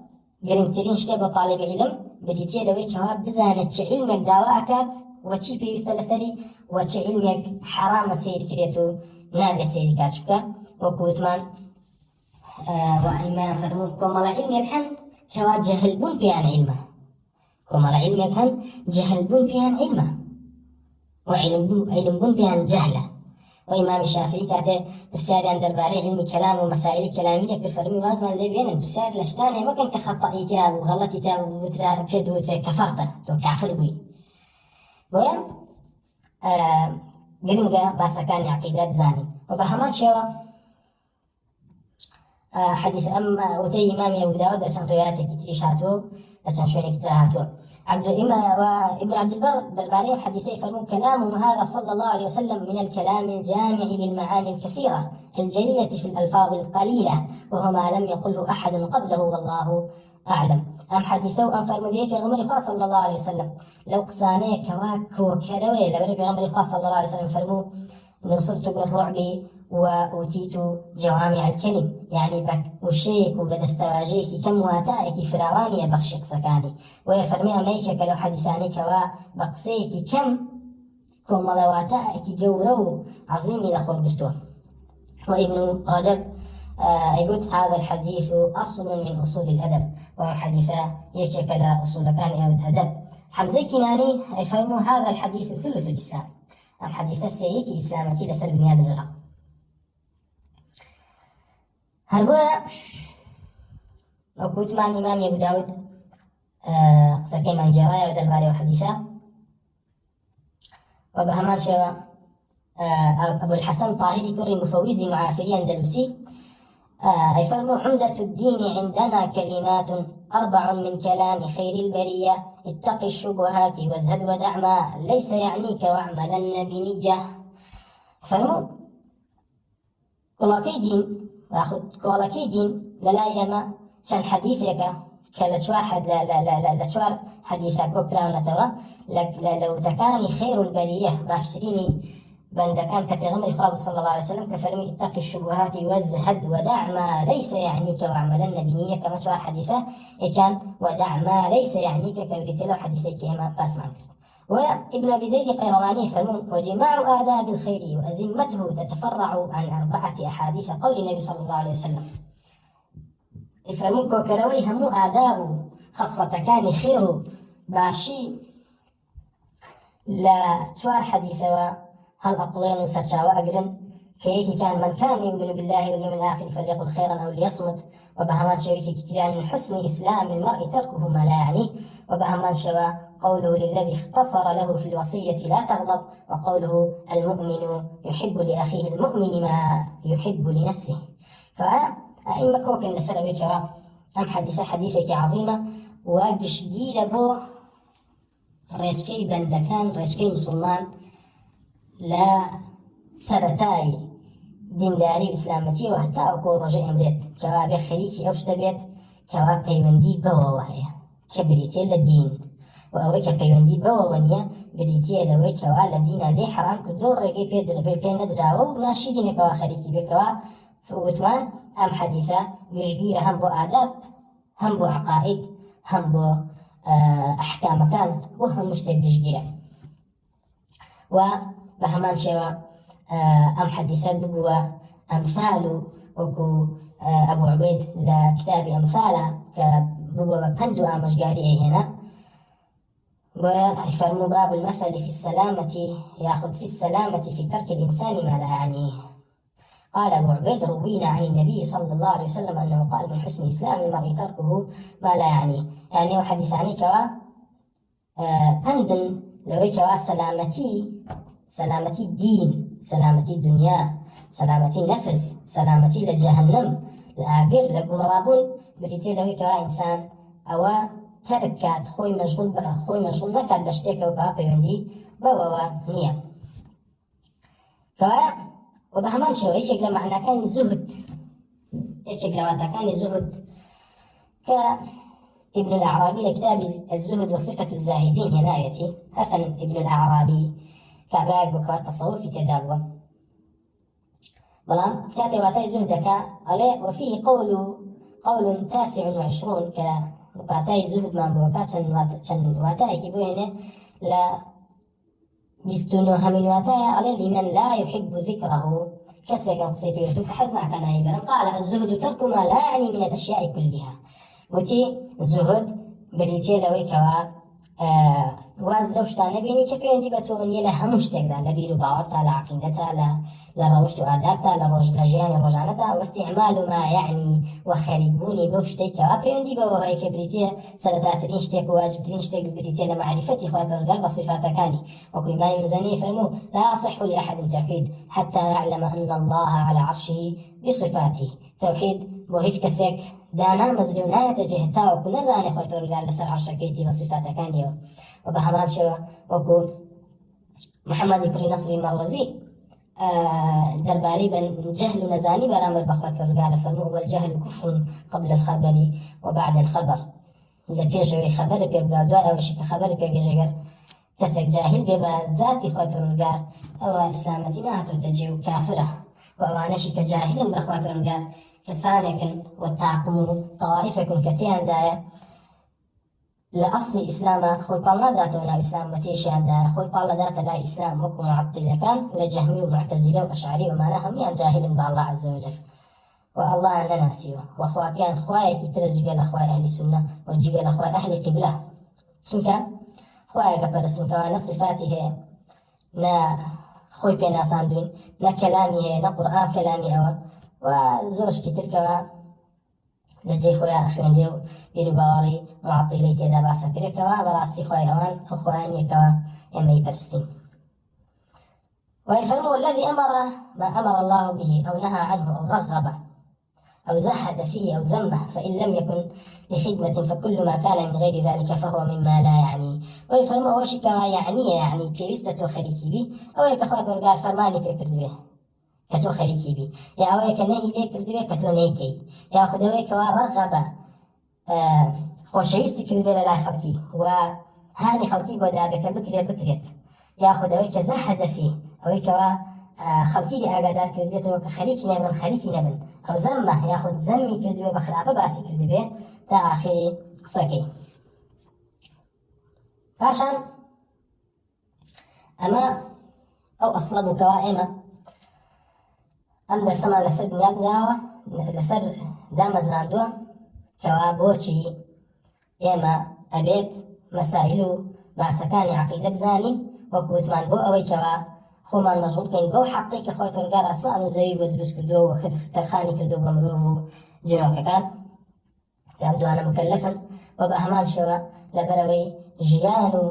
قرنترين شتيب طالب علم بديتي دوي كواب بزانت علمك داواكات وشي بيوست لسري وشي علمك حرام سير كريتو نابي سير كاتشكا وكوتمان وإما فرمون كومال علمك هن كوا جهلبون بيان علمه كومال علمك هن جهلبون بيان علمه وعلمبون بيان جهله. وإمام الشافعي كاته بسيار عند الباري علم كلام ومسائل كلامية كفرمي وازمان اللي بينن بسيار لشتاني ما كان كخطأ يتاب وغلط يتاب وترا كد وترا كفرطة وكعفر بوي ويا قرنقة باسكان عقيدات زاني وبهمان شوا حديث وتي إمام أبو داود عشان رواياته كتير شاتو عشان شوية كتير هاتو وابن عبد البر درباري حديثي فرمون كلامه هذا صلى الله عليه وسلم من الكلام الجامع للمعاني الكثيرة الجلية في الألفاظ القليلة وهو ما لم يقله أحد قبله والله أعلم. أم حديثه أم فرموديه في غمر خاص صلى الله عليه وسلم لو قسانيه كواكو كروي لبري في غمر خاص صلى الله عليه وسلم فرموه نصرت بالرعب وأوتيت جوامع الكلم يعني بك وشيك وبدستواجيك كم واتائك فراواني بخشق سكاني ويفرمي أميكك لو حديثاني كوا بقسيك كم كملواتائك قورو عظيمي لخور برتوه. وابن رجب يقول هذا الحديث أصل من أصول الأدب وحديثا يكك لا أصول كان أو الأدب. حمزي كناني يفرموا هذا الحديث ثلث الإسلام أم حديث السيكي إسلامتي لسر بنياد اللغة هربوا وكنت مع الإمام أبو داود قصكي عن جرايا ودرباري وحديثا وبهمان شوى أبو الحسن طاهري كري مفوزي معافري أندلسي يفرموا عمدة الدين عندنا كلمات 4 من كلام خير البرية اتق الشبهات وازهد ودع ما ليس يعنيك واعملن بنية. فرموا كلاكي دين واخذ كلاكي دين لا يما شان حديثك كالشوار حد لا شوار حديثك وكلا ونتوا لو تكاني خير البرية باشتريني بند كان كبيغمر خواب صلى الله عليه وسلم كفرمي اتق الشبهات وازهد ودع ما ليس يعنيك واعملن بنية كما شوار حديثه كان ودع ما ليس يعنيك كبريتلو حديثي كيما باسمان كرت. وابن أبي زيد قيرواني فرمون وجماع آداب الخير وأزمته تتفرع عن 4 أحاديث قول النبي صلى الله عليه وسلم. فرمون كوكروي همو آداب خصلة كان خير باشي لا شوار حديثه هل أقولين وسرشاوى أقرن كيكي كان من كان يؤمن بالله واليوم الآخر فليقل خيرا أو ليصمت. وبهمان شويكي كتير من حسن إسلام المرء تركه ما لا يعني. وبهمان شوى قوله للذي اختصر له في الوصية لا تغضب وقوله المؤمن يحب لأخيه المؤمن ما يحب لنفسه. فأئمة كوكا نسأل بك أم حديثك عظيمة وقش جيل بو ريشكي بندكان ريشكي مسلمان لا سرتاي دينداري وإسلامتي وحتى أكو رجاء أمريت كواب خليكي أو شتبيت كواب بيوندي بوا وهي كبريتي للدين وأوي كبيوندي بوا ونيا بريتي لوي كوا لدينا لي حرام كدور رجي بيدر بين ندراو وناشيدين كوا خليكي بكوا فوتمان أم حديثة يشجير هم بو آداب هم بو عقائد هم بو أحكام كان وهم مشتبه بيشجير. وبهمان شوا أم حديثة ببوا أمثال وكو أبو عبيد لكتاب أمثالة كبوبة بندو أمشقاري هنا، ويفرموا باب المثل في السلامة يأخذ في السلامة في ترك الإنسان ما لا يعنيه. قال أبو عبيد: روينا عن النبي صلى الله عليه وسلم أنه قال: من حسن إسلام المرء تركه ما لا يعنيه. يعني وحديث عني كوا بندن لوي كوا سلامتي الدين، سلامتي الدنيا، سلامتي النفس، سلامتي لجهنم لآقر لقمرابون بريتي لوي كوا إنسان أو تركات خوي مشغول نكات بشتيك وكوا بيوندي بوا نية كوا. وبهمان شو يشك لمعنى كان زهد، يشك لواتا كان زهد كابن الأعرابي لكتاب الزهد وصفة الزاهدين هنا يأتي أرسل ابن الأعرابي كابراك بكوات تصوف في تدابوه بلان كاتي واتاي زهدك عليه. وفيه قول 29 كواتاي زهد من بوكات شن واتاي كيبوهنه لا بستونو همين واتاي عليه لمن لا يحب ذكره كسيكا قصيبيوتو كحزنا كان عيبا. قال: الزهد ترك ما لا يعني من الأشياء كلها. وتي زهد بريتي لوي كوا واز لوشتانه بيني كبيرندي بتوغني لها مشتغلا لبيرو باورتا لعقيدتها لروشتو آدابتا لرجلجيان رجانتا واستعمال ما يعني وخريبوني بوشتي كوا بيرندي بوهاي كبريتي سلطاترين شتيك واجبترين شتيك بريتي لمعرفتي خواه برقال بصفاتا كاني. وكي ما يمزني فرمو: لا أصح لأحد توحيد حتى يعلم أن الله على عرشه بصفاته. توحيد بوهيش كسيك دانا مزلو ناية جهتا وكو نزاني خوي برقال لسر عرشكيتي بصفاتا كانيو. وبهمان شو وكو محمد كري نصري مروزي درباري بن جهل نزاني برامر بخوي برقال فرمو: والجهل كفر قبل الخبر وبعد الخبر. إذا بيجوي خبر بيبقى دواء أو شك خبر بيبقى جيجر كسك جاهل بيبقى ذاتي خوي برقال أو إسلامتي ما هتو تجيو كافرة وأنا شك جاهل بخوي برقال كسانكن وتعقموا طوائفكن كتيان دايا لأصل إسلام خوي بالله داتا ولا إسلام متيشان دايا خوي بالله داتا لا إسلام وكو معطل كان لجهمي ومعتزلة وأشعري وما لهم يان جاهل بالله عز وجل والله أنا ناسيه. وأخوة كان خوايا كي ترجع لأخوة أهل السنة وجيجا لأخوة أهل قبلة سنكا خوايا قبل سنكا نصفاته نا خوي بينا ساندون نا كلامي نا قرآن كلامي أول وزورشتي تركوا لجي خويا أخوان ليو بيرو باوري معطلي تيدا باسا كريكوا براسي خويا أوان أخوان يكوا يمي برسين. ويفرموا: الذي أمر ما أمر الله به أو نهى عنه أو رغب أو زهد فيه أو ذمه فإن لم يكن لخدمة فكل ما كان من غير ذلك فهو مما لا يعني. ويفرموا: وشكوا يعني كيوستة خريكي بي أو يكخوا برقال فرماني بيكرد به كتو خريكي بي يا أويك نهي ليك كردبي كتو نيكي يا خدويك ورغبة خوشويستي كردبي للاي خلقي وهاني خلقي بودابك بكريت يا خدويك زهد فيه أويك خلقي لي أقادار كردبي وك خريكي نبن أو ذمه ياخد زمي كردبي بخرابة باسي كردبي تا آخري قصكي. عشان أما أو أصلبك وائمة ئەم دەرسەمان لەسەر بنیاد نراوە لەسەر دامەزراندووە کەوا بۆچی ئێمە ئەبێت مەسائل و باسەکانی عەقیدە بزانین وەکو وتمان بۆ ئەوەی کەوا خۆمان مەشغوڵ بکەین بەو حەقی کە خۆی پەروەردگار ئاسمان و زەوی بۆ دروست کردووە و تەرخانی کردووە بە مرۆڤ و جنۆکەکان کە ئەم دوانە مکەلەفن و بە هەمان شێوە لەبەرەوەی ژیان و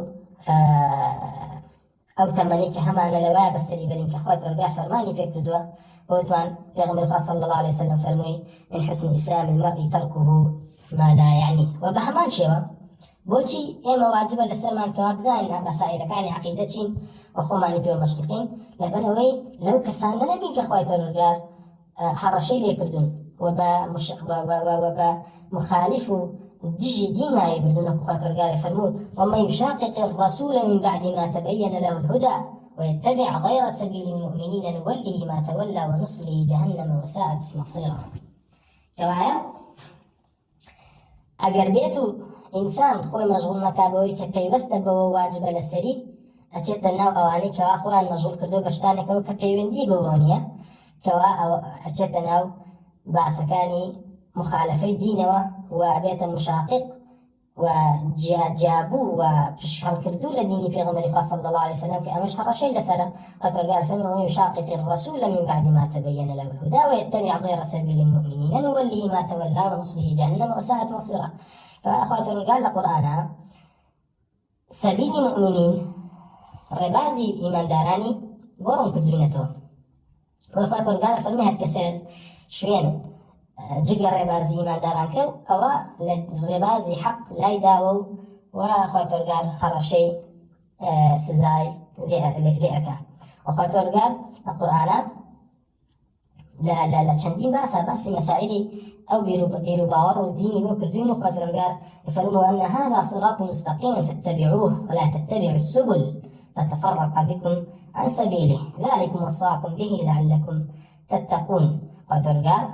ئەو تەمەنی کە هەمانە لەوایە بەسەری بەرین کە خۆی پەروەردگار فەرمانی پێ کردووە وتوان پیغمبر صلى الله عليه وسلم فرمي: من حسن إسلام المرء تركه ما لا يعني. وبهمان شوا بوشي إما واجب لسرمان كوابزان مسائل كان عقيدتين وخوماني بيو مشغولين لبنوي لو كسان نبي كخواي برورجار حرشي ليكردون وبا مخالف دجي دينا يبردون كخواي برورجار فرمون: وما يشاقق الرسول من بعد ما تبين له الهدى ويتبع غير سبيل المؤمنين نوله ما تولى ونصله جهنم وساءت مصيره. كوايا اگر بيتو انسان خوي مشغول نكابوي كبيوست بو واجب لسري اچيت ناو اواني كوا خوان مشغول كردو بشتانك او كبيوندي بوونيا كوا او اچيت ناو باسەکانی مخالفەی دینەوە و ئەبێتە مشاقق و جابوو و پشهەڵکردوو لە دینی پێغەمبەری خوا صلی الله عليه وسلم کە ئەمەش هەڕەشەی لەسەرە وپەروەردگار فەرمێ ومن يشاقق الرسول من بعد ما تبين له الهدى ويتبع غير سبيل المؤمنين نوله ما تولى ونصله جهنم وساءت مصيرا. فأخوة پەروەردگار لە قورئانە سەبیلی مؤمنین ڕێبازی ئیماندارانی بۆ ڕوون کردوینەتەوە. وەخوای پەروەردگار فەرمێ هەر کەسێ شوێن جگە ڕێبازی ئیمانداران کەوت ئەوە لە ڕێبازی حەق لای داوە و خوای پەروەردگار هەڕەشەی سزای لێ ئەکا. وخوای پەروەردگار لە قورئانە لە چەندین باسی مەسائلی ئەو بیر و باوەڕ و دینی بۆ کردوین و خوای پەروەردگار يفرموا أن هذا صراط مستقيم فاتبعوه ولا تتبعوا السبل فتفرق بكم عن سبيله ذلكم وصاكم به لعلكم تتقون. خوای پەروەردگار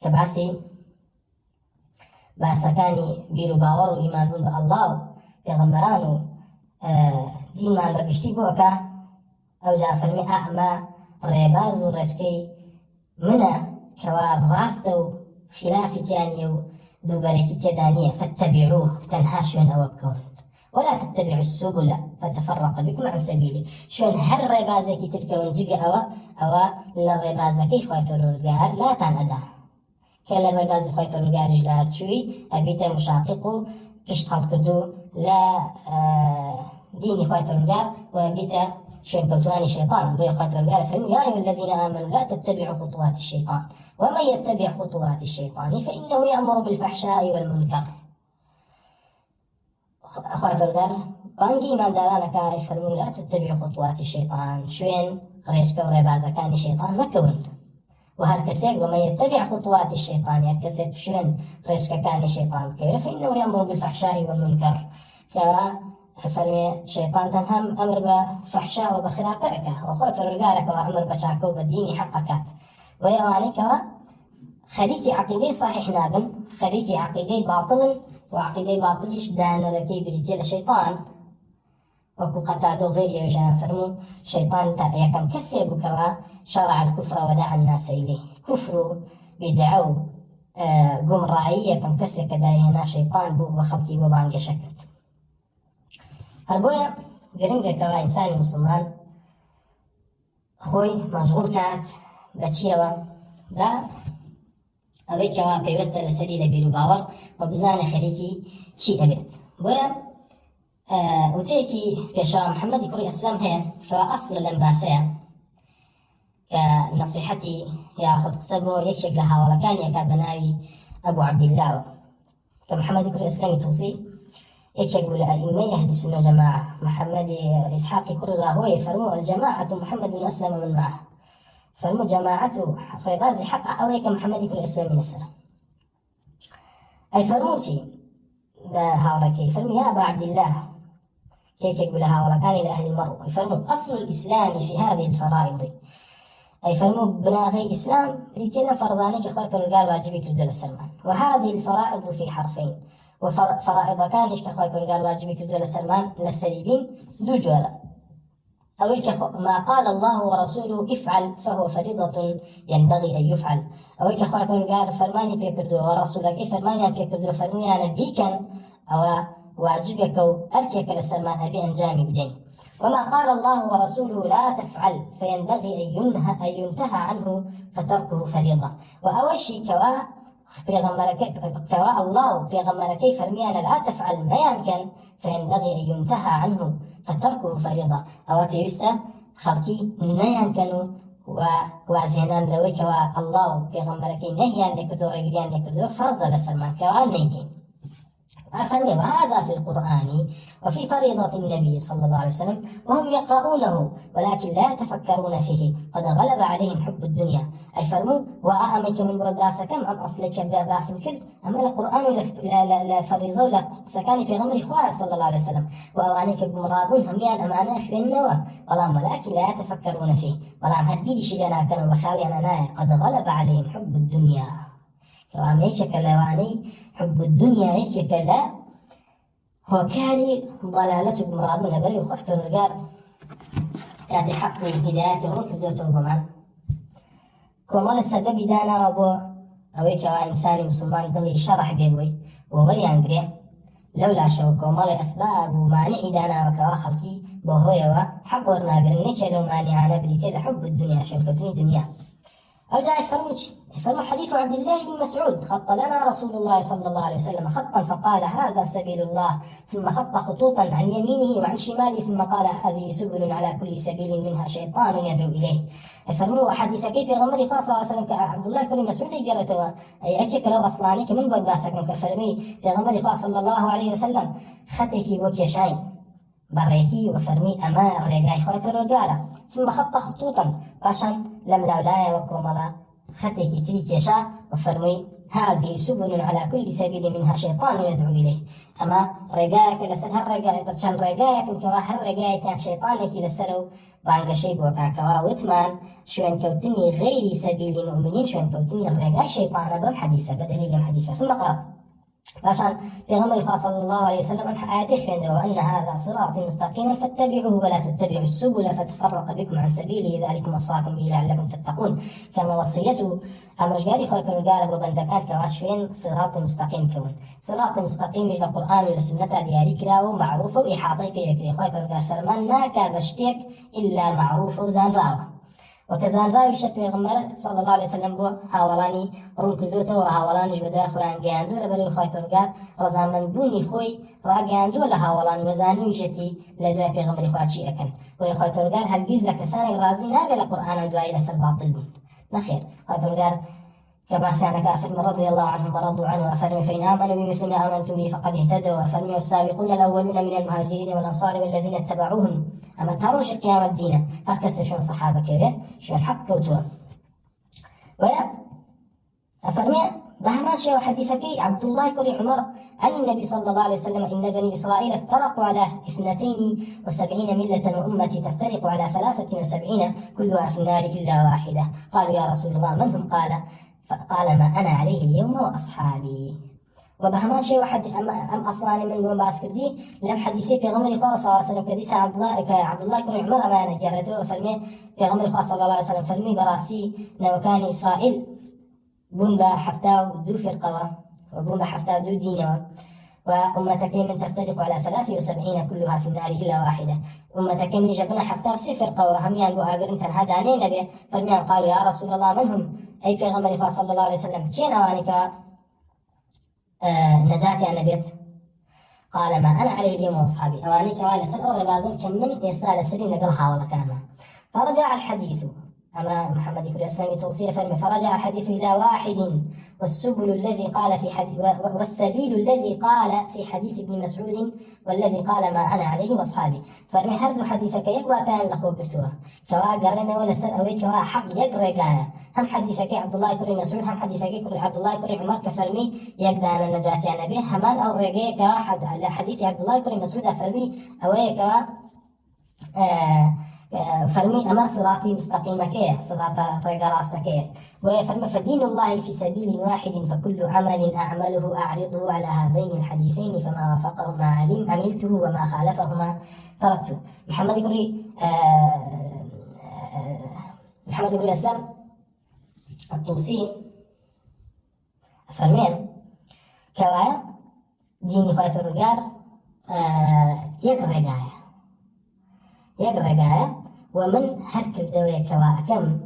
کە باسەکانی بیر و باوەڕ و ئیمانبوون بە ئەڵڵا و پێغەمبەران و دینمان بەگشتی بۆکە ئەوجا فەرمێ ئەمە ڕێباز و ڕێچکەی منە کەوا ڕاستە و خلافی تیانیە و دووبەرێکی تێدا نییە فاتبعوه تەنها شوێن ئەوە بکەون ولا تتبعوا السبل فتفرق بكم عن سبيله. شوێن هەر ڕێبازێکی ترکەون جگە ئەوە لە ڕێبازەکەی خوای پەروەردگار لاتان ئەدا کە لە ڕێبازی خوای پەروەردگاریش لا چووی ئەبیتە مشاقق و پشت هەڵکردو لە دینی خوای پەروەردگار و ئەبیتە شوێن کەوتوانی شەیطان. بۆیە خوای پەروەردگار فەرمووی يا أيها الذين آمنوا لا تتبعوا خطوات الشيطان ومن يتبع خطوات الشيطان فإنه يأمر بالفحشاء والمنكر. خوای پەروەردگار بانگی ئیماندارانەکە فەرمووی لا تتبعوا خطوات الشيطان شوێن ڕێچکە و ڕێبازەکانی شەیطان مەکەون. وهر كسيك ومن يتبع خطوات الشيطان هر كسيك شوين ريشكا كان شيطان كيف فإنه يأمر بالفحشاء والمنكر كما فرمي شيطان تنهم أمر بفحشاء وبخلاقك وخوي فرقارك وأمر بشاكو بالدين حقكات ويوانيك خليكي عقيدي صحيح نابن خليكي عقيدي باطل وعقيدي باطلش دانا لكي بريتي لشيطان وكو قتادو غير يوجان فرمو شيطان يكم كسي بكوا شرع الكفر ودعا الناس إليه كفر بدعو قمرائية كم كسي كداي هنا شيطان بو وخلقي بو بانجي شكرت. هربويا قرنجا كوا إنساني مسلمان خوي مشغول كات بتشيوا لا أبي كوا بيوست لسري لبيرو باور وبزاني خليكي شي أبيت بويا وتيكي بيشا محمد كوري إسلام هي كأصل الأنباسية كنصيحتي يا أخذ سبو يكشك لها ولا كان يكا بناوي أبو عبد الله كمحمد كوري إسلام توصي يكشك لأئمة يحدثون جماعة محمد إسحاق كوري راهوي فرموا الجماعة محمد بن أسلم من معه فرموا جماعته ريبازي حق أوي كمحمد كوري إسلام نسر أي فرموشي بهاوركي فرموا يا أبا عبد الله كيف يقول لها ولا كان إلى أهل المرء يفرموا أصل الإسلام في هذه الفرائض أي فرموا بناغي إسلام ريتنا فرزانك أخوي برقال واجبي كردو لسلمان وهذه الفرائض في حرفين وفرائض كانش كأخوي برقال واجبي كردو لسلمان للسليبين دو جوالا أويك ما قال الله ورسوله افعل فهو فريضة ينبغي أن يفعل أويك أخوي برقال فرماني بيكردو ورسولك فرماني بيكردو فرموني أنا بيكن أو واجبك أركيك لسلمان أبي أنجامي بدين وما قال الله ورسوله لا تفعل فينبغي أن ينتهى عنه فتركه فريضة. وأوشي كوا الله بيغمرك فرميانا لا تفعل ما يمكن فينبغي أن ينتهى عنه فتركه فريضة. أو بيوستا خلقي ما يمكن وزينان لوي كوا الله بيغمرك نهيان لكردو رجليان لكردو فرز لسلمان كوا نيجين أفرمي وهذا في القرآن وفي فريضة النبي صلى الله عليه وسلم وهم يقرؤونه ولكن لا يتفكرون فيه قد غلب عليهم حب الدنيا. أي فرموا وأأمك من برداس كم أم أصلك باس الكرد أما القرآن لا فريضة ولا سكاني في غمر إخوان صلى الله عليه وسلم وأوانيك قمرابون هميان أمانة إخوان النوى ولكن لا يتفكرون فيه ولام هدبيلي شلنا كانوا بخالي أنا قد غلب عليهم حب الدنيا وأميشك لواني حب الدنيا يشك لا هو كاري ضلالته بمرابون بري وخحت الرجال كاتي حق هداية رنك دوته بمان كومال السبب دانا أبو أويك وإنسان مسلمان ضل شرح بيبوي وغير أنجري لولا شوكو مال أسباب ومانع دانا وكواخلكي بهويوا حق ورناقرنك لو مانعنا بريتي لحب الدنيا شنكتني دنيا أو جاء فرمو حديث عبد الله بن مسعود خط لنا رسول الله صلى الله عليه وسلم خطا فقال هذا سبيل الله ثم خط خطوطا عن يمينه وعن شماله ثم قال هذه سبل على كل سبيل منها شيطان يدعو إليه فرمو حديث كيف غمر صلى الله عليه وسلم عبد الله بن مسعود يجرته أي أكيك لو أصلاني كمن بود باسك كفرمي غمر صلى الله عليه وسلم ختكي وكيشاين بريكي وفرمي أما الرجاي خوات الرجالة ثم خط خطوطا باشان لم لا وكملا ختكي تريكيشا وفرمي هذه سبل على كل سبيل منها شيطان يدعو إليه أما رجايك لسر هالرجاي تشان رجايك كوا هالرجاي كان شيطانك لسرو بانغ شيء بوكا كوا وثمان شوين كوتني غير سبيل المؤمنين شوين كوتني الرجاي شيطان بم حديثة بدليل حديثة ثم قال عشان بيغمر صلى الله عليه وسلم أن آياته عنده أن هذا صراط مستقيما فاتبعوه ولا تتبعوا السبل فتفرق بكم عن سبيله ذلكم وصاكم به لعلكم تتقون كما وصيته أمرجاري خلق الرجال وبندكات كواشفين صراط مستقيم كون صراط مستقيم يجل القرآن والسنة دياري كراو معروفة وإحاطي بيكري خلق الرجال فرمان ناكا بشتك إلا معروفة وزان راوة وكزان راوي شت پیغمبر صلى الله عليه وسلم بو هاولاني رون کردوته و هاولانیش به دوای خویان گیاندو لبروی خوی پرگار رضامند بونی خوی را گیاندو لهاولان وزانی وجتی لدوای پیغمبر خواه چی اکن و خوی پرگار هرگیز لکسانی رازی نابه لقرآن دوای لسر باطل بون نخیر خوی پرگار كباسان كافر رضي الله عنهم ورضوا عنه وفرمي فإن آمنوا بمثل ما آمنتم به فقد اهتدوا وفرمي والسابقون الأولون من المهاجرين والأنصار والذين اتبعوهم أما تروش قيام الدين هكذا شون صحابة كده شون حق كوتوا ولا أفرمي بهما شيء حديثك عبد الله كري عمر عن النبي صلى الله عليه وسلم إن بني إسرائيل افترقوا على 72 ملة وأمتي تفترق على 73 كلها في النار إلا واحدة قالوا يا رسول الله من هم قال ما أنا عليه اليوم وأصحابي وبهمان شيء واحد أم أصلا من دون باسكردي لم حديثي في غمر صلى الله عليه وسلم كديس عبد الله كري عمر ما أنا جرته فرمي في غمر صلى الله عليه وسلم فرمي براسي نوكان إسرائيل بومبا حفتاو دو فرقة وبومبا حفتاو دو دينة وأمتك من تفترق على 73 كلها في النار إلا واحدة أمتك من جبنا حفتاو سي فرقة وهميان بوهاجرين تنهدانين نبي فرميان قالوا يا رسول الله من هم أي في غمر صلى الله عليه وسلم كين أوانك نجاتي عن نبيت قال ما أنا عليه اليوم وأصحابي أوانك وأنا سر ربازن كم من يستاهل سرين نقلها ولا كاما فرجع الحديث أما محمد بن الإسلام توصية فرمي فرجع الحديث إلى واحد والسبل الذي قال في حديث والسبيل الذي قال في حديث ابن مسعود والذي قال ما أنا عليه وأصحابي فرمي هردو حديثك يقوى تان لخو قلتوها كوا قرنا ولا سر أوي كوا حق يقرأ قاية هم حديثك عبد الله بن مسعود هم حديثك عبد الله بن عمر كفرمي يقدر أن نجاتي عن نبيه همان أو رجع كواحد على حديث عبد الله بن مسعود فرمي أوي كوا فرمي أما صراطي مستقيمة كيه صراط رجالاستك كيه وفرمي فدين الله في سبيل واحد فكل عمل أعمله أعرضه على هذين الحديثين فما وافقهما عملته وما خالفهما تركته محمد يقول الإسلام الطوسي فرمي كوايا ديني خايف الرجال يقرأ ومن هرك الدواء كواكم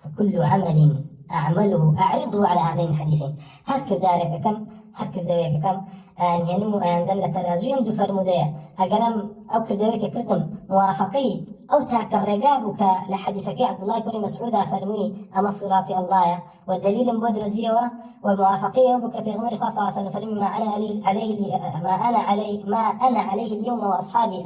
فكل عمل أعمله أعرضه على هذين الحديثين هرك ذلك كم هرك الدواء كم يعني نمو عندنا ترازوين دو فرمودية أجرم أو كدواء كرتم موافقي أو تاك الرقاب لحديثك عبد الله بن مسعود فرمي أما صراط الله والدليل بود رزيوة والموافقية بك في غمر خاصة وسلم فرمي ما أنا عليه اليوم وأصحابي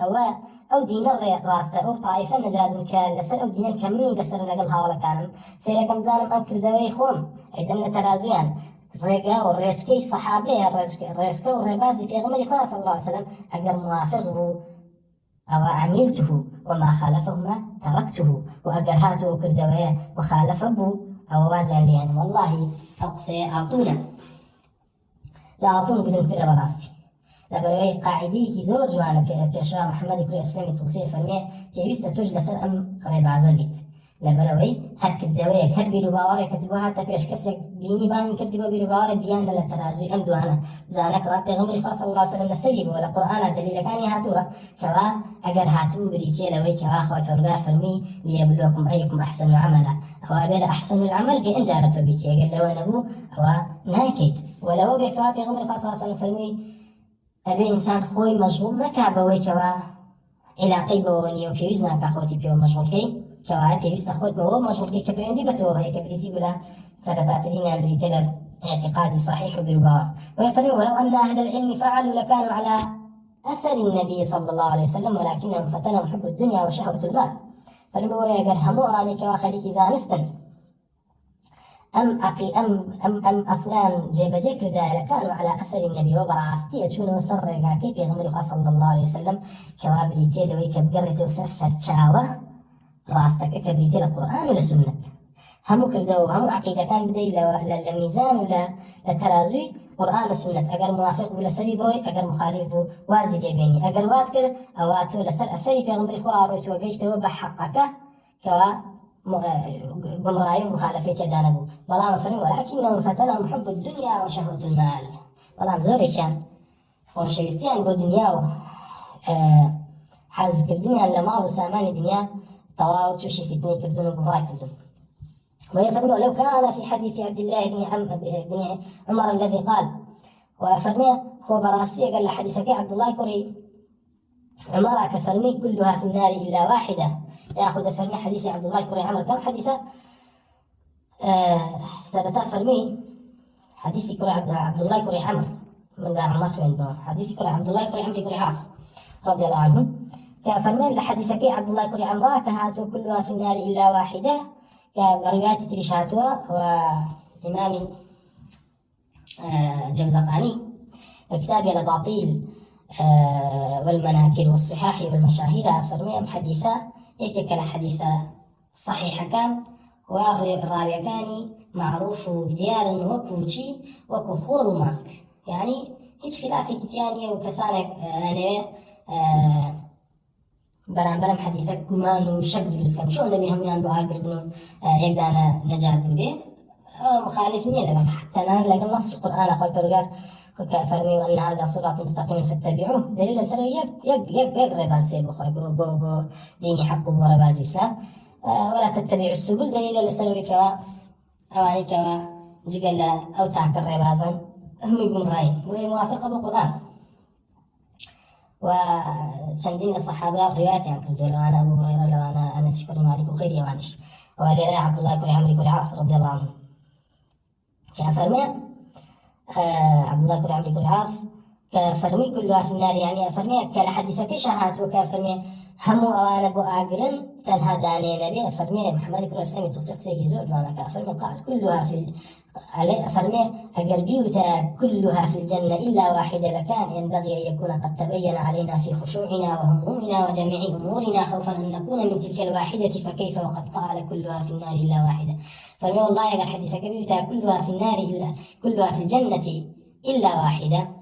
أو دين الراسته أو طائفة نجاد كالسر أو دين كمني قصر نقلها ولا كانم سيركم زانم أنكر ذوي خوم أيضا ترازيان رجاء والرزقي صحابي الرزق والربازي في غمر خاصة صلى الله عليه وسلم أجر موافقه أو عملته وما خالفهما تركته وأجر هاته كردوية وخالف أبو أو وازن لي والله أقصي أعطونا لا أعطون قدم كده براسي لبروي قاعدي كي زور جوانا بيشرا محمد كري اسلامي توصيه فرمي في يستا توج لسر ام ريب عزليت لبروي هر كردويك هر بيرو باوري كتبوها تبيش كسك بيني بان كردوا بيرو باوري بيان للترازي أم دوانا زانك وبيغمري خاص الله صلى الله عليه وسلم ولا قرآن دليل كان هاتوا كوا أجر هاتوا بريتي لوي كوا أخوة فرقار فرمي ليبلوكم أيكم أحسن عملا هو أبدا أحسن العمل بإن جارته بك قال لو نبو هو ناكيد ولو بكوا بيغمري خاص الله صلى الله عليه وسلم فرمي أبي إنسان خوي مشغول مكابوي كوا علاقي بوني وبيوزنا كأخوتي بيو مشغول كي كوا بيوست أخوت مو مشغول كي كبيندي بتوه هي كبريتي بلا ثلاثة بريتي اعتقادي صحيح بالبار ويفرمي ولو أن أهل العلم فعلوا لكانوا على أثر النبي صلى الله عليه وسلم ولكنهم فتنهم حب الدنيا وشهوة المال فرموا يقرهموا آنك وخليك زانستن أم أصلان جيب ذكر ذلك كانوا على أثر النبي وبرعستي أتشونه سر كيف يغمر صلى الله عليه وسلم كوابريتي لوي كبقرته سرسر شاوة راستك كبريتي القرآن ولا سنة هم كردو هم عقيدة كان بدي للميزان ولا للترازي قرآن وسنة أجر موافق ولا سري بروي أجر مخالف بو وازي بيني أجر واتكر أواتو لسر أثري في غمر إخوة أروي توجيت وبحقك كوا قمراي ومخالفة دانبو والله مفرم ولكنهم فتنهم حب الدنيا وشهوة المال والله زوري كان خوشويستيان بو دنيا حز كردنيا لمال وسامان الدنيا طواو توشي فتني كردون وقمراي كردون ويفرموا لو كان في حديث عبد الله بن عمر الذي قال وفرمي خبراسية قال حديثك عبد الله كري عمر كفرمي كلها في النار إلا واحدة يأخذ فرمي حديث عبد الله كري عمر كم حديثة سادتا فرمي حديث كري عبد الله كري عمر من باب عمر كري حديث كري عبد الله كري عمر كري عاص رضي الله عنهم كفرمي لحديثك عبد الله كري عمر كهاتوا كلها في النار إلا واحدة كروايات تريشاتوا وإمام جوزقاني كتاب الأباطيل والمناكر والصحاح والمشاهير فرمي حديثة يكتكل حديثة صحيحة كان والراوي كان معروف ديار وكوشي وكخور مانك يعني هيش خلاف كتياني وكسانك أنا برام حديثك كمان وشك دروس كم شو نبي هم يان دعاء قربنا يقدر نجاة به مخالفني لكن حتى أنا لكن نص القرآن أخوي برجر كفرمي وأن هذا صراط مستقيم فاتبعوه دليل سري يقرب هالسيب أخوي بو ديني حق ورباز إسلام ولا تتبعوا السبل دليل السري كوا أواني كوا جقل أو تعكر ربازا هم يقوم راين وموافقة بالقرآن وشندين الصحابة روايات عن كل دول وأنا أبو هريرة لو أنا أنس بن مالك وغيري وعنش وقال عبد الله بن عمرو بن العاص رضي الله عنه كفرمي عبد الله بن عمرو بن العاص كفرمي كلها في النار يعني أفرمي كالحديثك شهات وكفرمي هم وأنا أبو أجرن تنهى داني نبي أفرمي محمد بن اسلامي توصيق سيكي زوج وأنا كفرمي قال كلها في أفرمي أقربي كلها في الجنة إلا واحدة لكان ينبغي أن يكون قد تبين علينا في خشوعنا وهمومنا وجميع أمورنا خوفا أن نكون من تلك الواحدة فكيف وقد قال كلها في النار إلا واحدة فرمي والله يقول حديث كبيرة كلها في النار إلا كلها في الجنة إلا واحدة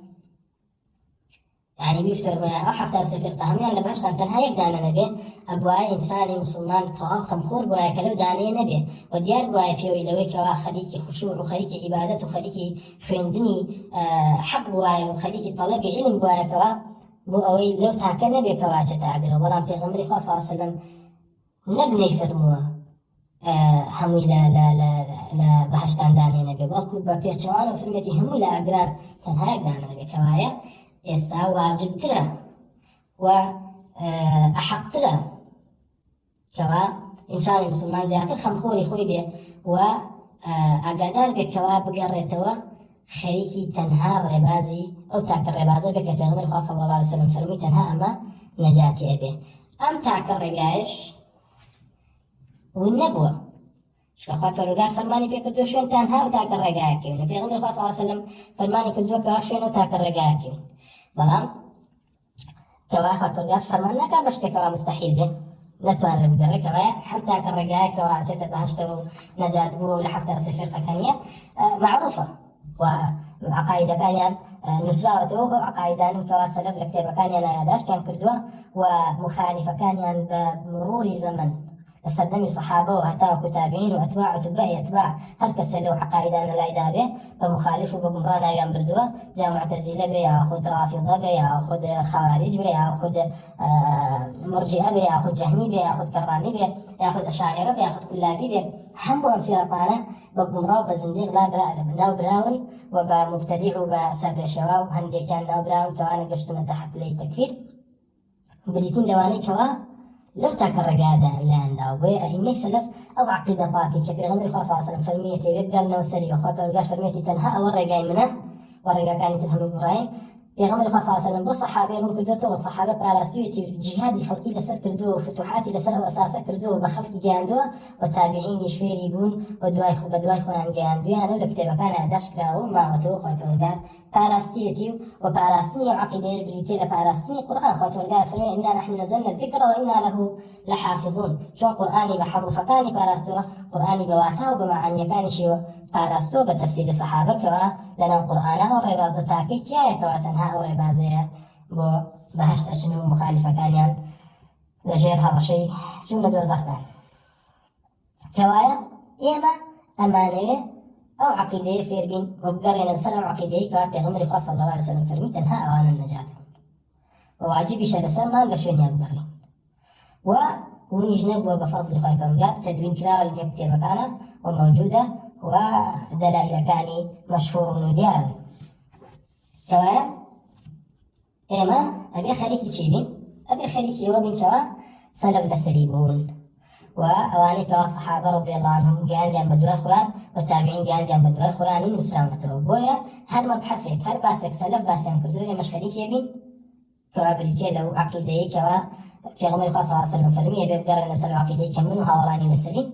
يعني بيفتر ما أحفتر سفر قهميان لبهشت أن تنهى يقدان نبي أبواي إنساني مسلمان طواف خمخور بواي كلو داني نبي وديار بواي بيو إلوي كوا خليكي خشوع وخليكي عبادة وخليكي خويندني حق بواي وخليكي طلب علم بواي كوا بو أوي لو تاك نبي كوا شتاقر ولان بيغمري خاص صلى الله عليه وسلم نبني فرموا هموي لا بهشتان داني نبي بلكو ببيرشوان وفرمتي هموي لا أقرار تنهى يقدان نبي كوايا ئێستا واجبترە و ئەحەقترە کەوا ئینسانی مسلمان زیاتر خەمخۆری خۆی بێ و ئاگادار بێت کەوا بگەڕێتەوە خەریکی تەنها ڕێبازی ئەو تاکە ڕێبازە بێت کە پێغەمبەری خوا صلی الله علیه وسلم فەرمووی تەنها ئەمە نەجاتی ئەبێ ئەم تاکە ڕێگایش ون نەبووە چونکە خوا پەروەردگار فەرمانی پێ کردووە شوێن تەنها و تاکە ڕێگایەکەوێنە پێغەمبەری خوا صلی الله علیه وسلم فەرمانی کردووە کەوا شوێن و تاکە ڕێگایەکەوێن بەڵام کەوا خوا پەروەردگار فەرمان ناکات بە شتێکەوە مستەحیل بێ نتوانرێ بگەڕێکەوە هەم تاکە ڕێگایەکەوە ئەچێتە بەهەشتەوە و نەجات بووە و لە حەفتە سەفیرقەکانیە معروفە و عقایدەکانیان نووسراوەتەوە بەو عقایدانن کەوا سەلەف لە کتێبەکانیان یادداشتیان کردووە و مخالفەکانیان بە مروری زەمن السردمي صحابة وهتاو كتابين وأتباع وتبعي أتباع هل كسلوا عقائدنا لا يدابه بمخالف وبقمرانا يام بردوه جاء معتزلة بي ياخذ رافضة بي ياخذ خوارج بي ياخذ مرجئة بي ياخذ جهمي بي ياخذ كرامي بي ياخذ أشاعرة بي ياخذ كلابي بي هم فرقانا بقمرا وبزنديق لا ناو براون وبمبتدع وبسبع شواو هندي كان ناو براون كوانا قشتنا تحت لي تكفير بريتين دواني كوا لو تاكر رقادة اللي عنده وأئمة سلف أو عقيدة باقي كبيغمر صلى الله عليه وسلم فرميتي بيبقى لنا وسري وخاطر قال فرميتي تنهى ورقاي منه ورقا كانت لهم إبراهيم بيغمر صلى الله عليه وسلم بو صحابي رون كردوتو والصحابة باراسويتي جهادي خلقي لسر كردوه فتوحاتي لسر وأساسا كردوه بخلقي جاندوه وتابعين يشفيري بون بدواي خونان جاندوه لكتابة كان أعداش كراهو ما وتو خوي فرقار باراستيتي وباراستني وعقيدة بريتي لباراستني قرآن خوي فرقار فرمي إنا نحن نزلنا الذكر وإنا له لحافظون شون قرآني بحرف كاني باراستوه قرآني بواتا وبمعاني كاني شيو باراستو بتفسير الصحابة كوا لنا القرآن والربازة تاكيت يا كوا تنها والربازة بو بهشت أشنو مخالفة كانيان لجيرها الرشي جملة دوزختان كوايا إيما أمانية أو عقيدة فيربين وبقرين وسلم عقيدة كوا بيغمري خاص صلى الله عليه وسلم فرمي تنها أوان النجاة وواجب شرسان ما بشون يبقرين ونجنب وبفصل خايفة رقاب تدوين كراوة اللي يكتب كان وموجودة ودلائل كاني مشهور وديار كوايا إما أبي خليكي تشيبين أبي خليكي وبين كوا سلف لسريبون وأواني كوا صحابة رضي الله عنهم قال جنب بدوى خلان والتابعين قال جنب بدوى خلان المسلمة بويا هل مبحثك هل باسك سلف باسيان كردوية مش خليكي يبين كوا بريتي لو عقيدة كوا في غمر خاصة صلى الله عليه وسلم فرمية بيبقى لنا سلف عقيدة كمنها وراني لسرين